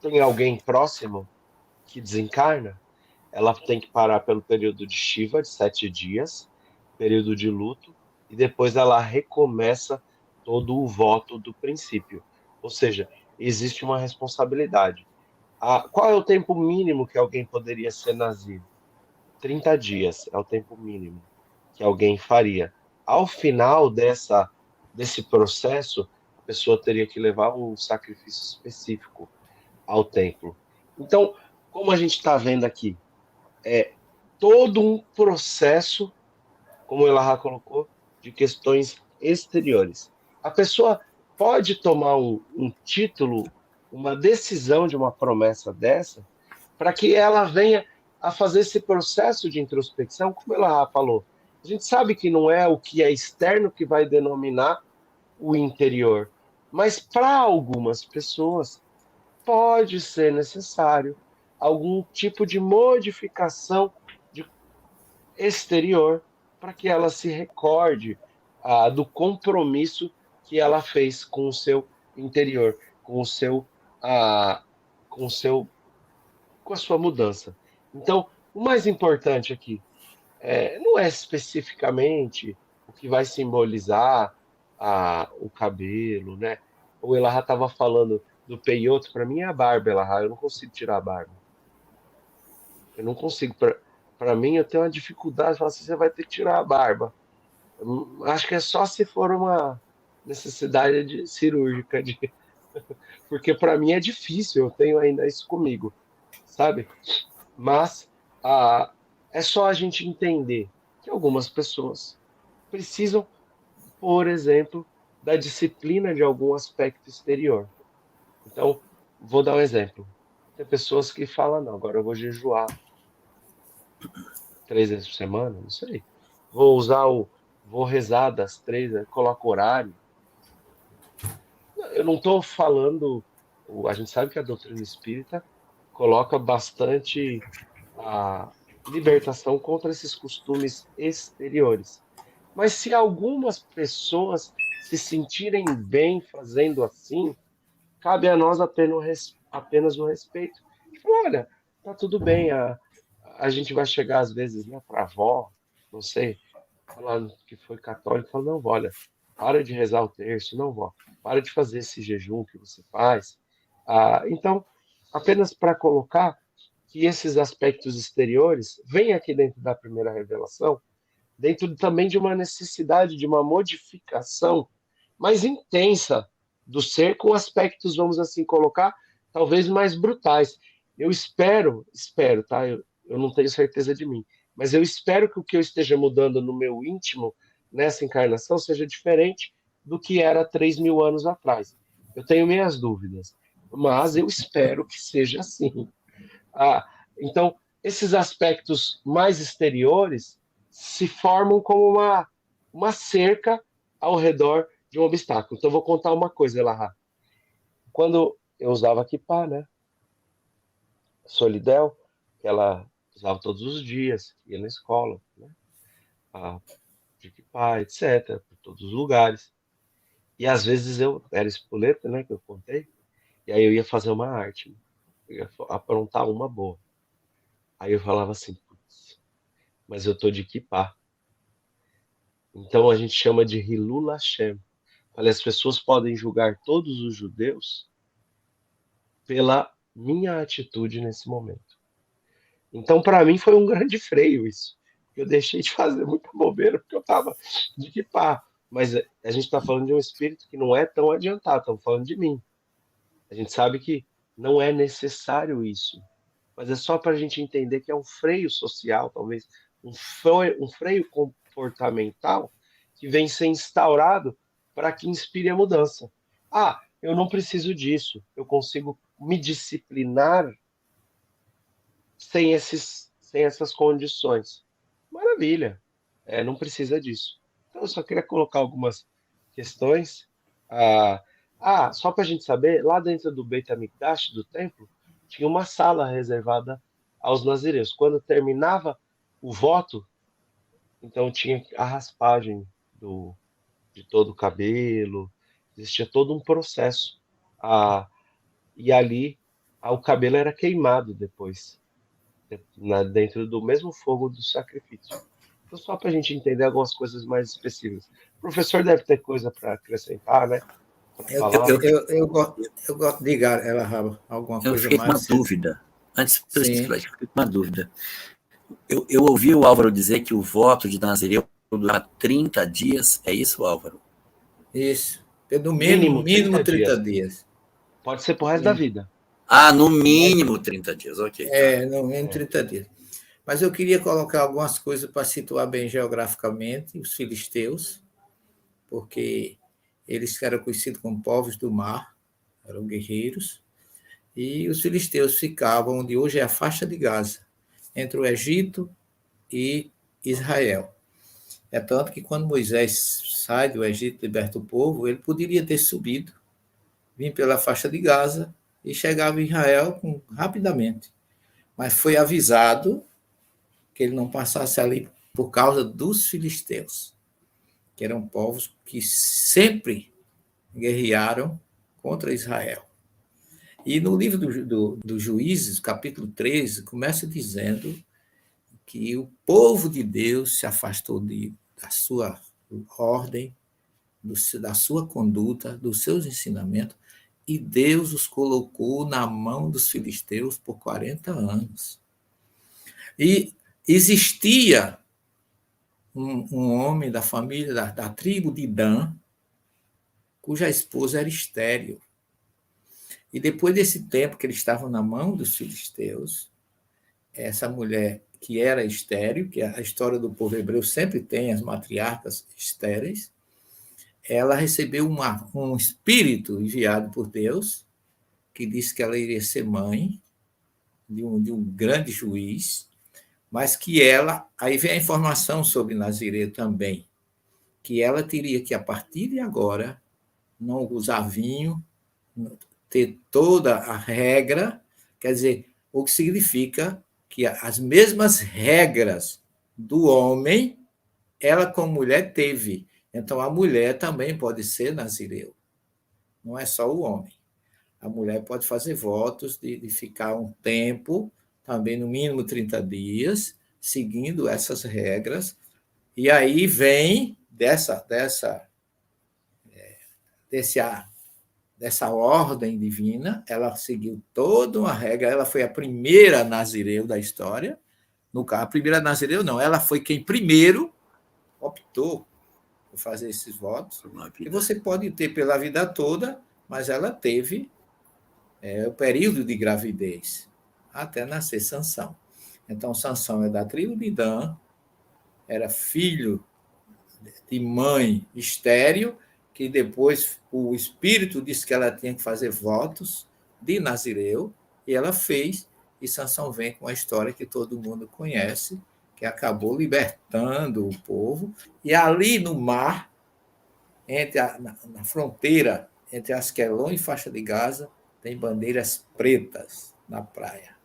tem alguém próximo que desencarna, ela tem que parar pelo período de Shiva, de 7 dias, período de luto, e depois ela recomeça todo o voto do princípio. Ou seja, existe uma responsabilidade. Qual é o tempo mínimo que alguém poderia ser nazir? 30 dias é o tempo mínimo que alguém faria. Ao final desse processo, a pessoa teria que levar um sacrifício específico ao templo. Então, como a gente está vendo aqui, é todo um processo, como o Elahá colocou, de questões exteriores. A pessoa pode tomar um título, uma decisão de uma promessa dessa, para que ela venha a fazer esse processo de introspecção, como ela falou. A gente sabe que não é o que é externo que vai denominar o interior, mas para algumas pessoas pode ser necessário algum tipo de modificação de exterior para que ela se recorde do compromisso que ela fez com o seu interior, com o seu, ah, com o seu com a sua mudança. Então, o mais importante aqui não é especificamente o que vai simbolizar o cabelo, né? O Elahá estava falando do peiote, para mim é a barba, Elahá, eu não consigo tirar a barba. Eu não consigo. Para mim, eu tenho uma dificuldade de falar assim: você vai ter que tirar a barba. Acho que é só se for uma necessidade cirúrgica, porque para mim é difícil, eu tenho ainda isso comigo, sabe? Mas é só a gente entender que algumas pessoas precisam, por exemplo, da disciplina de algum aspecto exterior. Então, vou dar um exemplo. Tem pessoas que falam: não, agora eu vou jejuar 3 vezes por semana, não sei. Vou rezar das 3, coloco horário. Eu não estou falando. A gente sabe que a doutrina espírita coloca bastante a libertação contra esses costumes exteriores. Mas se algumas pessoas se sentirem bem fazendo assim, cabe a nós apenas o respeito. Olha, tá tudo bem, a gente vai chegar às vezes, né, para a avó, não sei, falando que foi católico, falando: não, olha, para de rezar o terço, não, vó, para de fazer esse jejum que você faz. Então, apenas para colocar que esses aspectos exteriores vêm aqui dentro da primeira revelação, dentro também de uma necessidade de uma modificação mais intensa do ser, com aspectos, vamos assim colocar, talvez mais brutais. Eu espero, tá? Eu não tenho certeza de mim, mas eu espero que o que eu esteja mudando no meu íntimo nessa encarnação seja diferente do que era 3.000 anos atrás. Eu tenho minhas dúvidas, mas eu espero que seja assim. Ah, então, esses aspectos mais exteriores se formam como uma cerca ao redor de um obstáculo. Então, eu vou contar uma coisa, Elahá. Quando eu usava kippah, né? Solidel, que ela usava todos os dias, ia na escola, né? De kippah, etc., por todos os lugares. E às vezes eu era espoleta, né? Que eu contei, e aí eu ia fazer uma arte, né? Eu ia aprontar uma boa. Aí eu falava assim: putz, mas eu tô de kippah. Então a gente chama de Hilul Hashem. Olha, as pessoas podem julgar todos os judeus pela minha atitude nesse momento. Então, para mim, foi um grande freio isso. Eu deixei de fazer muita bobeira porque eu estava de que pá. Mas a gente está falando de um espírito que não é tão adiantado, estamos falando de mim. A gente sabe que não é necessário isso, mas é só para a gente entender que é um freio social, talvez um freio comportamental que vem ser instaurado para que inspire a mudança. Ah, eu não preciso disso, eu consigo me disciplinar sem essas condições. Maravilha, não precisa disso. Então, eu só queria colocar algumas questões. Ah, só para a gente saber, lá dentro do Beit HaMikdash, do templo, tinha uma sala reservada aos nazireus. Quando terminava o voto, então tinha a raspagem de todo o cabelo, existia todo um processo. Ah, e ali o cabelo era queimado depois dentro do mesmo fogo do sacrifício. Então, só para a gente entender algumas coisas mais específicas. O professor deve ter coisa para acrescentar, né? Para Eu, eu, falar. eu, eu, eu gosto, eu gosto de ligar ela, Raba, alguma Eu coisa fiquei com uma mais. dúvida. Antes de eu Sim, explicar, eu fiquei com uma dúvida. Eu ouvi o Álvaro dizer que o voto de Nazireu dura 30 dias. É isso, Álvaro? isso. No mínimo, Mínimo mínimo 30 30 dias. dias. Pode ser pro resto da vida. Ah, no Mas, mínimo 30 dias. Ok, tá. No mínimo é, 30 dias. Mas eu queria colocar algumas coisas para situar bem geograficamente os filisteus, porque eles eram conhecidos como povos do mar, eram guerreiros, e os filisteus ficavam onde hoje é a faixa de Gaza, entre o Egito e Israel. É tanto que quando Moisés sai do Egito, liberta o povo, ele poderia ter subido, vir pela faixa de Gaza e chegava em Israel rapidamente. Mas foi avisado que ele não passasse ali por causa dos filisteus, que eram povos que sempre guerrearam contra Israel. E no livro do Juízes, capítulo 13, começa dizendo que o povo de Deus se afastou da sua ordem, da sua conduta, dos seus ensinamentos, e Deus os colocou na mão dos filisteus por 40 anos. E existia um homem da família, da tribo de Dan, cuja esposa era estéril. E depois desse tempo que eles estavam na mão dos filisteus, essa mulher que era estéril, que a história do povo hebreu sempre tem as matriarcas estéreis, ela recebeu um espírito enviado por Deus, que disse que ela iria ser mãe de um grande juiz, mas que ela, aí vem a informação sobre Nazireu também, que ela teria que, a partir de agora, não usar vinho, ter toda a regra, quer dizer, o que significa que as mesmas regras do homem, ela como mulher teve. Então, a mulher também pode ser nazireu, não é só o homem. A mulher pode fazer votos de ficar um tempo, também no mínimo 30 dias, seguindo essas regras, e aí vem desse dessa ordem divina, ela seguiu toda uma regra, ela foi a primeira nazireu da história. No caso, a primeira nazireu não, ela foi quem primeiro optou por fazer esses votos. E você pode ter pela vida toda, mas ela teve o período de gravidez até nascer Sansão. Então, Sansão é da tribo de Dan, era filho de mãe estéril, que depois o espírito disse que ela tinha que fazer votos de Nazireu, e ela fez, e Sansão vem com a história que todo mundo conhece, que acabou libertando o povo, e ali no mar, na fronteira entre Asquelon e faixa de Gaza, tem bandeiras pretas na praia,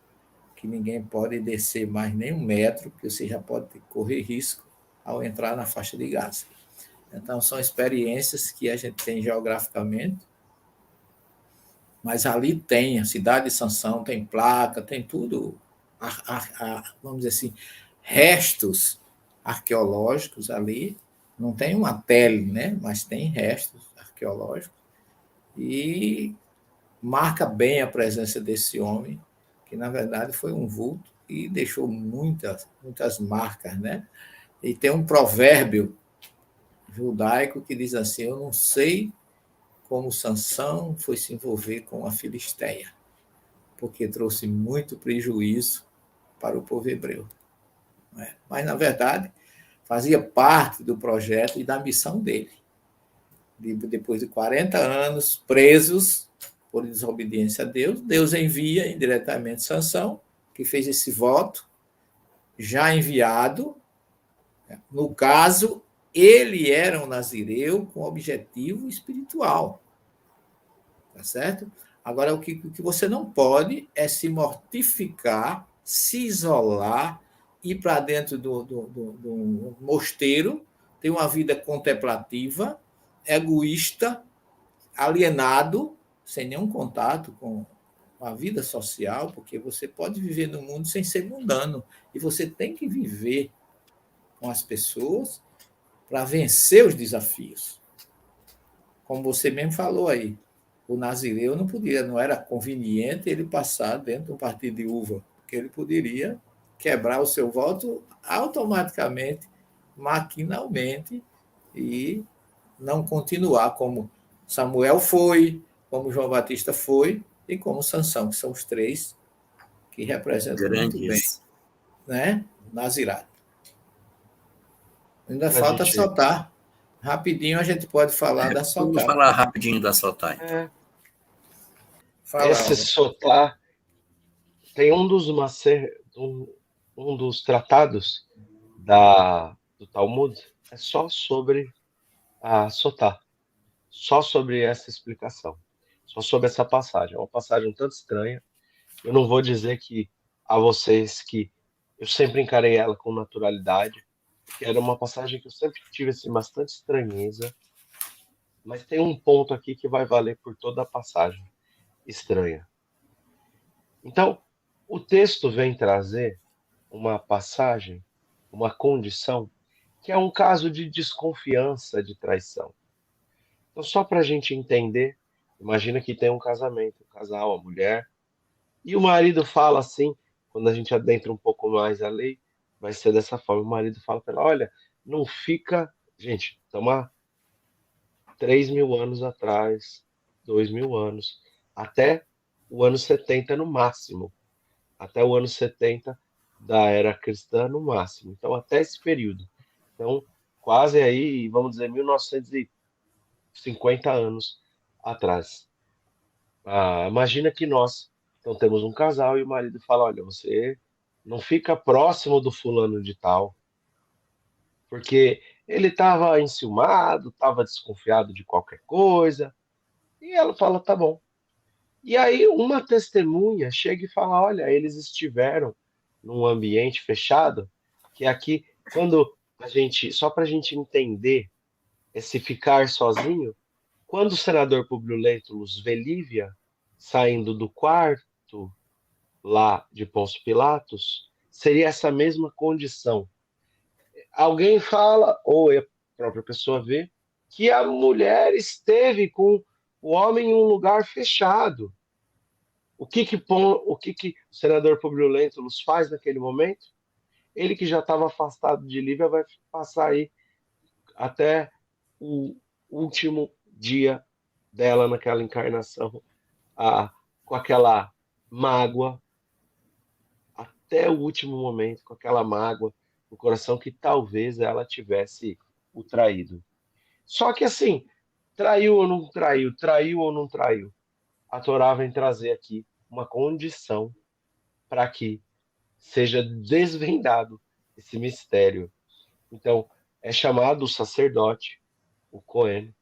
que ninguém pode descer mais nem 1 metro, porque você já pode correr risco ao entrar na faixa de Gaza. Então, são experiências que a gente tem geograficamente, mas ali tem a cidade de Sansão, tem placa, tem tudo, vamos dizer assim, restos arqueológicos ali. Não tem uma pele, né? Mas tem restos arqueológicos. E marca bem a presença desse homem, que na verdade foi um vulto e deixou muitas marcas, né? E tem um provérbio judaico que diz assim: eu não sei como Sansão foi se envolver com a Filisteia, porque trouxe muito prejuízo para o povo hebreu. Né? Mas, na verdade, fazia parte do projeto e da missão dele. Depois de 40 anos presos por desobediência a Deus, Deus envia indiretamente Sansão, que fez esse voto, já enviado. No caso, ele era um nazireu com objetivo espiritual. Tá certo? Agora, o que você não pode é se mortificar, se isolar, ir para dentro do mosteiro, ter uma vida contemplativa, egoísta, alienado, sem nenhum contato com a vida social, porque você pode viver no mundo sem ser mundano. E você tem que viver com as pessoas para vencer os desafios. Como você mesmo falou aí, o nazireu não podia, não era conveniente ele passar dentro de um partido de uva, porque ele poderia quebrar o seu voto automaticamente, maquinalmente, e não continuar como Samuel foi, como João Batista foi e como Sansão, que são os três que representam muito bem, Grandes. né? Nazirado. Ainda A falta gente, soltar. Rapidinho a gente pode falar da Vamos soltar. falar rapidinho da Soltar, então. é, Fala, esse Alva. Sotá tem um dos tratados do Talmud, é só sobre a Sotá, só sobre essa explicação, só sobre essa passagem. É uma passagem um tanto estranha. Eu não vou dizer que a vocês que eu sempre encarei ela com naturalidade, porque era uma passagem que eu sempre tive assim, bastante estranheza, mas tem um ponto aqui que vai valer por toda a passagem estranha. Então, o texto vem trazer uma passagem, uma condição, que é um caso de desconfiança, de traição. Então, só para a gente entender, imagina que tem um casamento, um casal, a mulher, e o marido fala assim, quando a gente adentra um pouco mais a lei, vai ser dessa forma. O marido fala para ela: olha, não fica. Gente, estamos há 3.000 anos atrás, 2.000 anos, até o ano 70 no máximo. Até o ano 70 da era cristã no máximo. Então, até esse período. Então, quase aí, vamos dizer, 1950 anos atrás. Imagina que nós, então, temos um casal e o marido fala: olha, você não fica próximo do fulano de tal, porque ele estava enciumado, estava desconfiado de qualquer coisa. E ela fala: tá bom. E aí uma testemunha chega e fala: olha, eles estiveram num ambiente fechado, que aqui, quando a gente, só para a gente entender esse ficar sozinho, quando o senador Publio Lentulus vê Lívia saindo do quarto lá de Pôncio Pilatos, seria essa mesma condição. Alguém fala, ou a própria pessoa vê, que a mulher esteve com o homem em um lugar fechado. O que o senador Publio Lentulus faz naquele momento? Ele que já estava afastado de Lívia vai passar aí até o último dia dela naquela encarnação, com aquela mágoa, até o último momento, com aquela mágoa no coração que talvez ela tivesse o traído. Só que assim, traiu ou não traiu, traiu ou não traiu, a Torá vem trazer aqui uma condição para que seja desvendado esse mistério. Então, é chamado o sacerdote, o Cohen,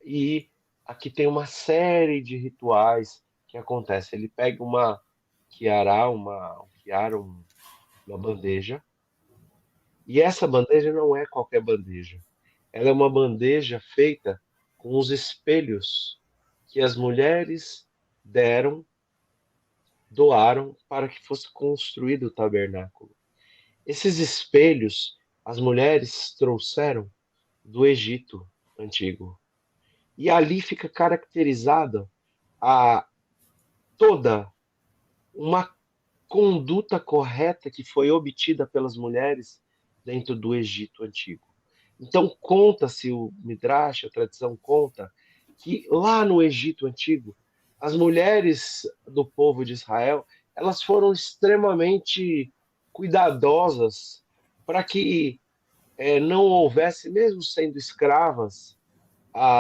e aqui tem uma série de rituais que acontece. Ele pega uma kiará, uma bandeja, e essa bandeja não é qualquer bandeja. Ela é uma bandeja feita com os espelhos que as mulheres doaram para que fosse construído o tabernáculo. Esses espelhos as mulheres trouxeram do Egito antigo. E ali fica caracterizada a toda uma conduta correta que foi obtida pelas mulheres dentro do Egito Antigo. Então, conta-se o Midrash, a tradição conta, que lá no Egito Antigo, as mulheres do povo de Israel, elas foram extremamente cuidadosas para que não houvesse, mesmo sendo escravas,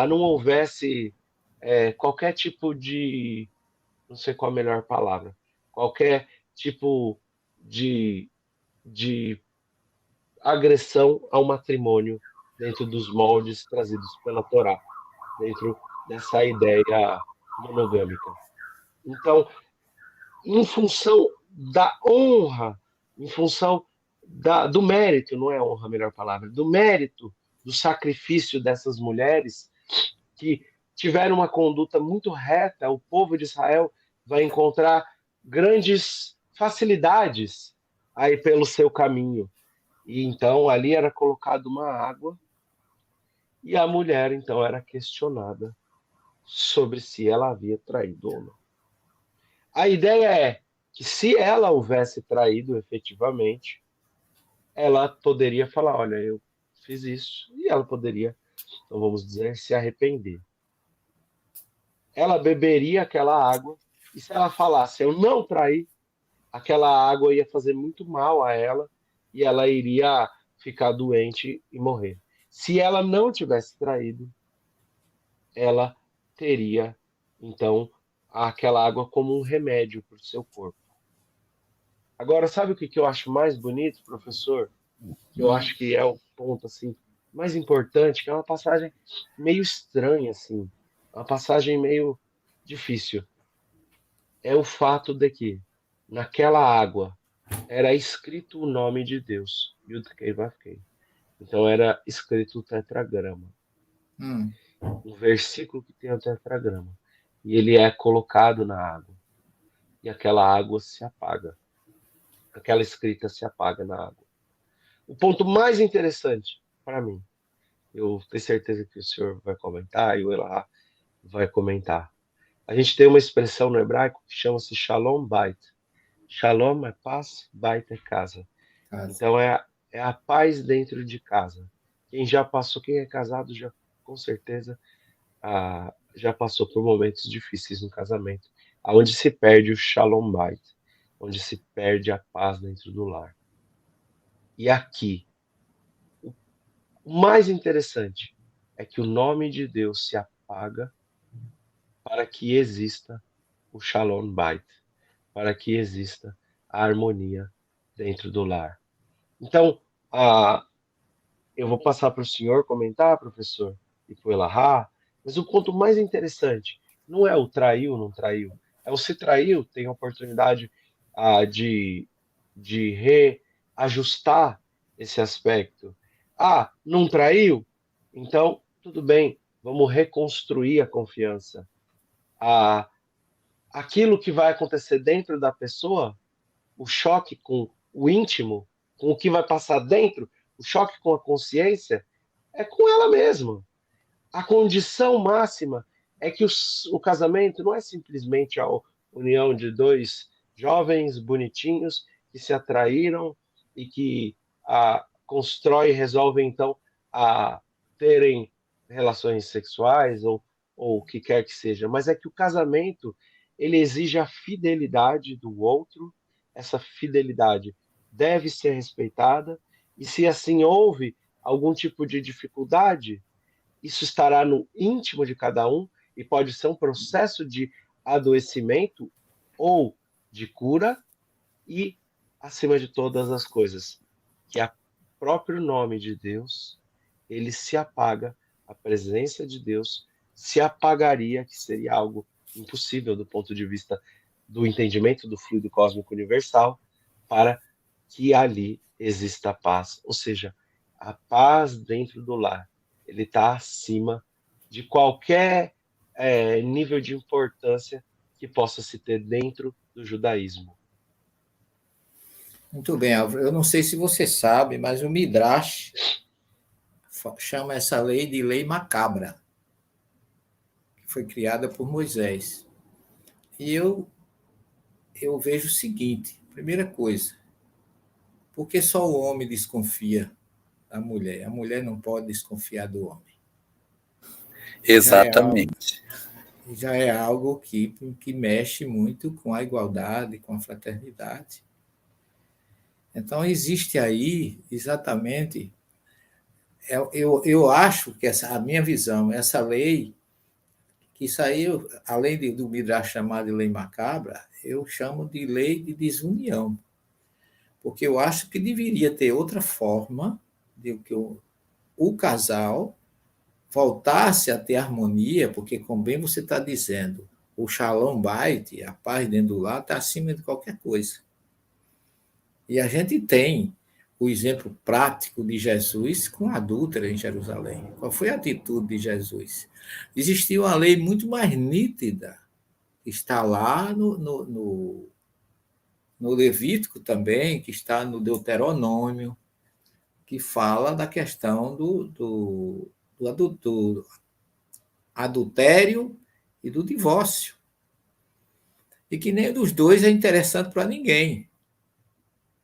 não houvesse qualquer tipo de, não sei qual a melhor palavra, qualquer tipo de agressão ao matrimônio dentro dos moldes trazidos pela Torá, dentro dessa ideia monogâmica. Então, em função da honra, em função do mérito, não é honra a melhor palavra, do mérito, do sacrifício dessas mulheres que tiveram uma conduta muito reta, o povo de Israel vai encontrar grandes facilidades aí pelo seu caminho. E então ali era colocada uma água e a mulher então era questionada sobre se ela havia traído ou não. A ideia é que se ela houvesse traído efetivamente, ela poderia falar, olha, eu fiz isso, e ela poderia, então vamos dizer, se arrepender. Ela beberia aquela água, e se ela falasse, eu não traí, aquela água ia fazer muito mal a ela, e ela iria ficar doente e morrer. Se ela não tivesse traído, ela teria, então, aquela água como um remédio para o seu corpo. Agora, sabe o que eu acho mais bonito, professor? Que eu acho que é o ponto assim mais importante, que é uma passagem meio estranha assim, uma passagem meio difícil. É o fato de que naquela água era escrito o nome de Deus, Yud-Kei Vav-Kei. Então era escrito o tetragrama, um versículo que tem o tetragrama, e ele é colocado na água, e aquela água se apaga, aquela escrita se apaga na água. O ponto mais interessante para mim, eu tenho certeza que o senhor vai comentar e o Elahá vai comentar. A gente tem uma expressão no hebraico que chama-se Shalom Bait. Shalom é paz, Bait é casa. Então é a paz dentro de casa. Quem já passou, quem é casado, já com certeza já passou por momentos difíceis no casamento, onde se perde o Shalom Bait, onde se perde a paz dentro do lar. E aqui, o mais interessante é que o nome de Deus se apaga para que exista o Shalom Bait, para que exista a harmonia dentro do lar. Então, eu vou passar para o senhor comentar, professor, e para o Elahá, mas o ponto mais interessante não é o traiu, não traiu, é o se traiu, tem a oportunidade de reajustar esse aspecto. Não traiu? Então, tudo bem, vamos reconstruir a confiança. Aquilo que vai acontecer dentro da pessoa, o choque com o íntimo, com o que vai passar dentro, o choque com a consciência, é com ela mesma. A condição máxima é que o casamento não é simplesmente a união de dois jovens bonitinhos que se atraíram e que constrói e resolvem, então, terem relações sexuais ou o que quer que seja, mas é que o casamento ele exige a fidelidade do outro, essa fidelidade deve ser respeitada, e se assim houve algum tipo de dificuldade, isso estará no íntimo de cada um e pode ser um processo de adoecimento ou de cura e, acima de todas as coisas, que o próprio nome de Deus, ele se apaga, a presença de Deus se apagaria, que seria algo impossível do ponto de vista do entendimento do fluido cósmico universal, para que ali exista paz. Ou seja, a paz dentro do lar, ele está acima de qualquer nível de importância que possa se ter dentro do judaísmo. Muito bem, Álvaro. Eu não sei se você sabe, mas o Midrash chama essa lei de lei macabra, que foi criada por Moisés. E eu vejo o seguinte: primeira coisa, por que só o homem desconfia da mulher? A mulher não pode desconfiar do homem. Exatamente. Já é algo que mexe muito com a igualdade, com a fraternidade. Então, existe aí exatamente. Eu acho que a minha visão, essa lei, que saiu, além do Midrash chamar de lei macabra, eu chamo de lei de desunião. Porque eu acho que deveria ter outra forma de que o casal voltasse a ter harmonia, porque, como bem você está dizendo, o Shalom Bait, a paz dentro do lar, está acima de qualquer coisa. E a gente tem o exemplo prático de Jesus com a adúltera em Jerusalém. Qual foi a atitude de Jesus? Existia uma lei muito mais nítida, que está lá no Levítico também, que está no Deuteronômio, que fala da questão do adultério e do divórcio. E que nem dos dois é interessante para ninguém.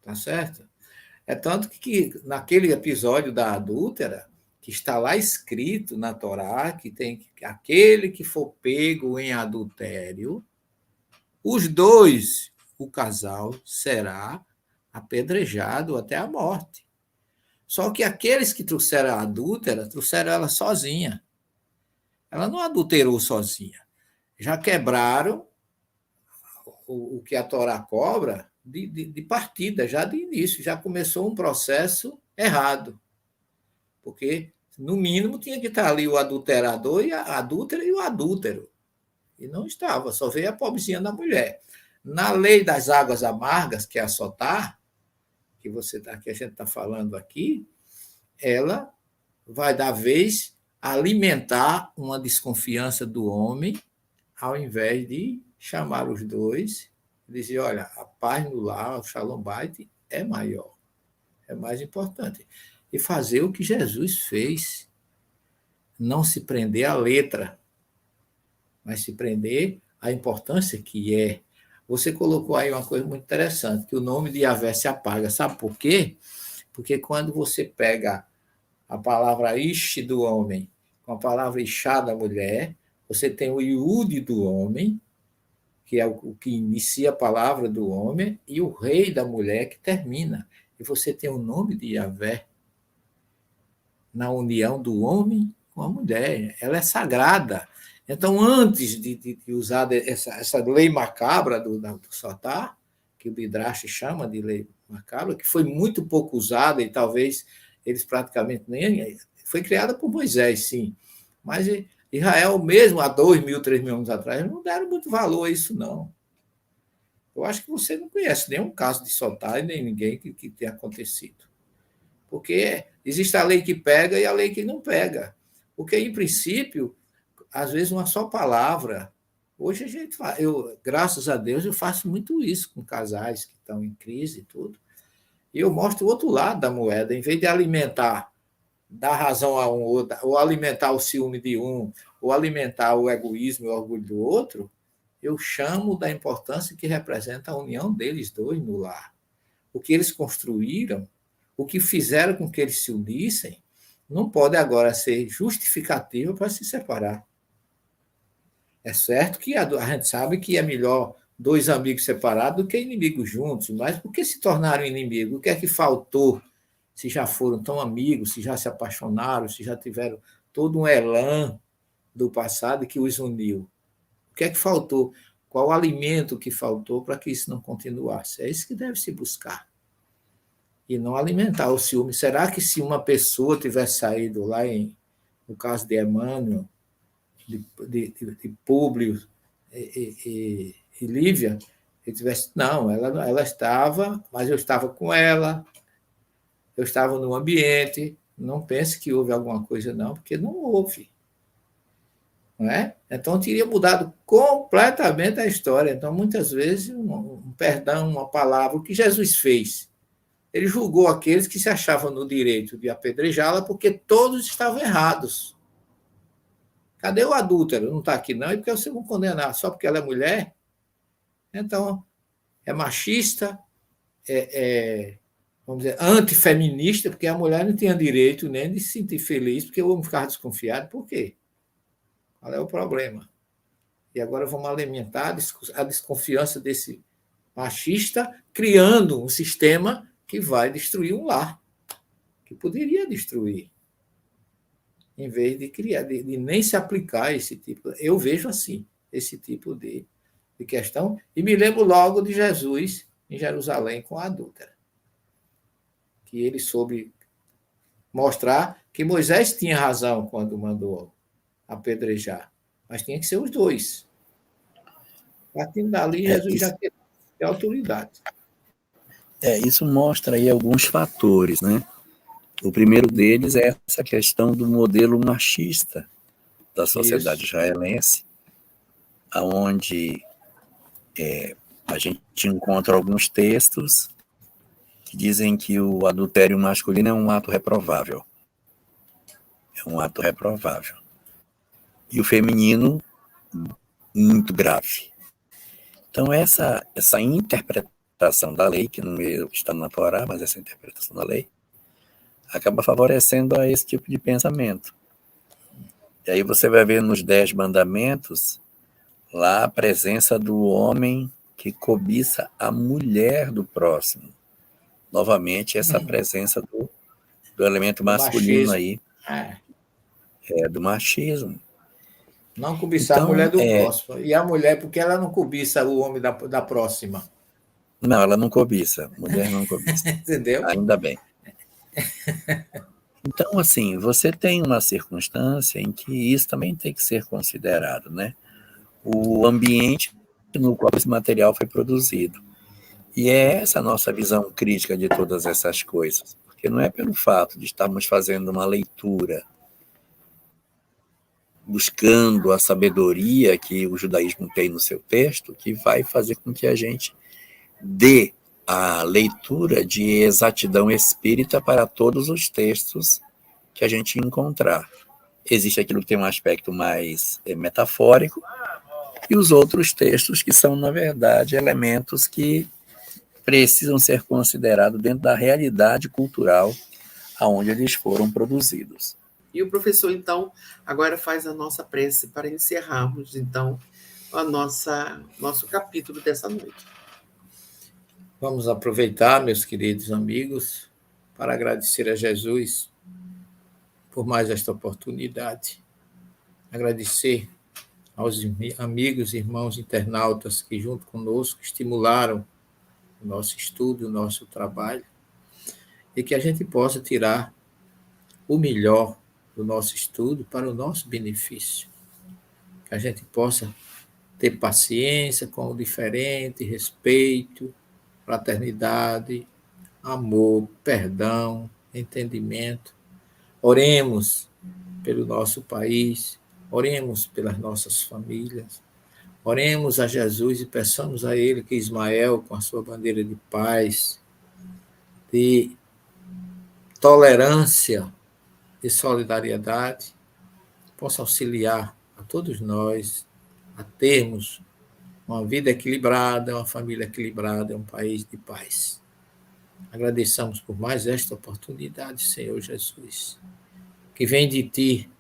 Tá certo? É tanto que naquele episódio da adúltera, que está lá escrito na Torá, que tem aquele que for pego em adultério, os dois, o casal, será apedrejado até a morte. Só que aqueles que trouxeram a adúltera, trouxeram ela sozinha. Ela não adulterou sozinha. Já quebraram o que a Torá cobra de partida, já de início. Já começou um processo errado. Porque, no mínimo, tinha que estar ali o adulterador, e a adúltera e o adúltero. E não estava, só veio a pobrezinha da mulher. Na lei das águas amargas, que é a Sotá, que a gente está falando aqui, ela vai dar vez a alimentar uma desconfiança do homem, ao invés de chamar os dois e dizer: olha, a paz no lar, o Shalom Bait, é maior, é mais importante. E fazer o que Jesus fez. Não se prender à letra, mas se prender à importância que é. Você colocou aí uma coisa muito interessante, que o nome de Yahvé se apaga. Sabe por quê? Porque quando você pega a palavra Ish do homem com a palavra Ishá da mulher, você tem o Yud do homem, que é o que inicia a palavra do homem, e o rei da mulher que termina. E você tem o nome de Yahvé na união do homem com a mulher. Ela é sagrada. Então, antes de usar essa lei macabra do Sotá, que o Midrash chama de lei macabra, que foi muito pouco usada e talvez eles praticamente nem... Foi criada por Moisés, sim. Mas Israel mesmo, há 2.000, 3.000 anos atrás, não deram muito valor a isso, não. Eu acho que você não conhece nenhum caso de Sotá e nem ninguém que tenha acontecido. Porque existe a lei que pega e a lei que não pega. Porque, em princípio, às vezes uma só palavra. Hoje a gente faz, graças a Deus, eu faço muito isso com casais que estão em crise e tudo. E eu mostro o outro lado da moeda. Em vez de alimentar, dar razão a um outro, ou alimentar o ciúme de um, ou alimentar o egoísmo e o orgulho do outro, eu chamo da importância que representa a união deles dois no lar. O que eles construíram, o que fizeram com que eles se unissem, não pode agora ser justificativa para se separar. É certo que a gente sabe que é melhor dois amigos separados do que inimigos juntos, mas por que se tornaram inimigos? O que é que faltou? Se já foram tão amigos, se já se apaixonaram, se já tiveram todo um elan do passado que os uniu. O que é que faltou? Qual o alimento que faltou para que isso não continuasse? É isso que deve se buscar. E não alimentar o ciúme. Será que se uma pessoa tivesse saído lá, no caso de Emmanuel, de Públio e Lívia, ele tivesse... Não, ela estava, mas eu estava com ela, eu estava no ambiente, não pense que houve alguma coisa, não, porque não houve. Não é? Então, teria mudado completamente a história. Então, muitas vezes, um perdão, uma palavra, o que Jesus fez? Ele julgou aqueles que se achavam no direito de apedrejá-la porque todos estavam errados. Cadê o adúltero? Não está aqui, não. E porque vocês vão condenar só porque ela é mulher? Então, é machista, vamos dizer, antifeminista, porque a mulher não tinha direito nem de se sentir feliz, porque o homem ficava desconfiado. Por quê? Qual é o problema? E agora vamos alimentar a desconfiança desse machista, criando um sistema que vai destruir um lar, que poderia destruir, em vez de criar, de nem se aplicar esse tipo. Eu vejo assim, esse tipo de questão, e me lembro logo de Jesus em Jerusalém com a adúltera, que ele soube mostrar que Moisés tinha razão quando mandou apedrejar, mas tinha que ser os dois. Partindo dali, Jesus já teve autoridade. Isso mostra aí alguns fatores, né? O primeiro deles é essa questão do modelo machista da sociedade israelense, onde a gente encontra alguns textos que dizem que o adultério masculino é um ato reprovável. É um ato reprovável. E o feminino, muito grave. Então, essa interpretação da lei, que não está na Torá, mas essa interpretação da lei, acaba favorecendo a esse tipo de pensamento. E aí você vai ver nos 10 mandamentos lá a presença do homem que cobiça a mulher do próximo. Novamente, essa presença do elemento masculino aí, do machismo. Não cobiçar então, a mulher do próximo. E a mulher, porque ela não cobiça o homem da próxima? Não, ela não cobiça. Mulher não cobiça. Entendeu? Ainda bem. Então, assim, você tem uma circunstância em que isso também tem que ser considerado, né? O ambiente no qual esse material foi produzido. E é essa a nossa visão crítica de todas essas coisas. Porque não é pelo fato de estarmos fazendo uma leitura buscando a sabedoria que o judaísmo tem no seu texto que vai fazer com que a gente dê a leitura de exatidão espírita para todos os textos que a gente encontrar. Existe aquilo que tem um aspecto mais metafórico e os outros textos que são, na verdade, elementos que precisam ser considerados dentro da realidade cultural aonde eles foram produzidos. E o professor, então, agora faz a nossa prece para encerrarmos, então, nosso capítulo dessa noite. Vamos aproveitar, meus queridos amigos, para agradecer a Jesus por mais esta oportunidade. Agradecer aos amigos e irmãos internautas que, junto conosco, estimularam o nosso estudo, o nosso trabalho, e que a gente possa tirar o melhor do nosso estudo para o nosso benefício. Que a gente possa ter paciência com o diferente, respeito, fraternidade, amor, perdão, entendimento. Oremos pelo nosso país, oremos pelas nossas famílias, oremos a Jesus e peçamos a Ele que Ismael, com a sua bandeira de paz, de tolerância e solidariedade, possa auxiliar a todos nós a termos uma vida equilibrada, uma família equilibrada, um país de paz. Agradeçamos por mais esta oportunidade, Senhor Jesus, que vem de Ti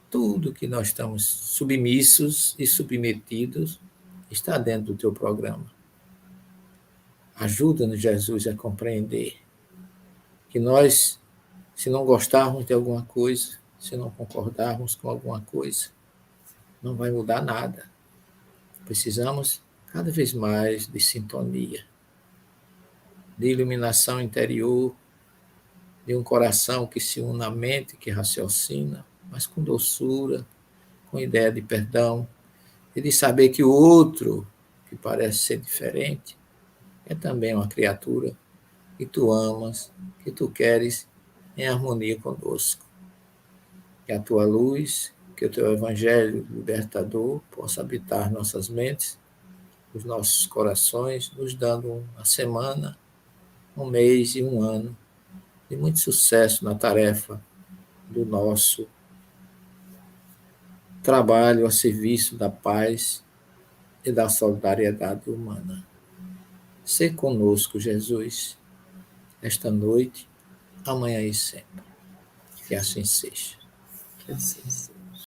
tudo que nós estamos submissos e submetidos está dentro do Teu programa. Ajuda-nos, Jesus, a compreender que nós, se não gostarmos de alguma coisa, se não concordarmos com alguma coisa, não vai mudar nada. Precisamos cada vez mais de sintonia, de iluminação interior, de um coração que se une à mente, que raciocina, mas com doçura, com ideia de perdão, e de saber que o outro, que parece ser diferente, é também uma criatura que tu amas, que tu queres em harmonia conosco. Que a tua luz, que o teu evangelho libertador possa habitar nossas mentes, os nossos corações, nos dando uma semana, um mês e um ano de muito sucesso na tarefa do nosso trabalho a serviço da paz e da solidariedade humana. Sê conosco, Jesus, esta noite, amanhã e sempre. Que assim seja. Que assim seja.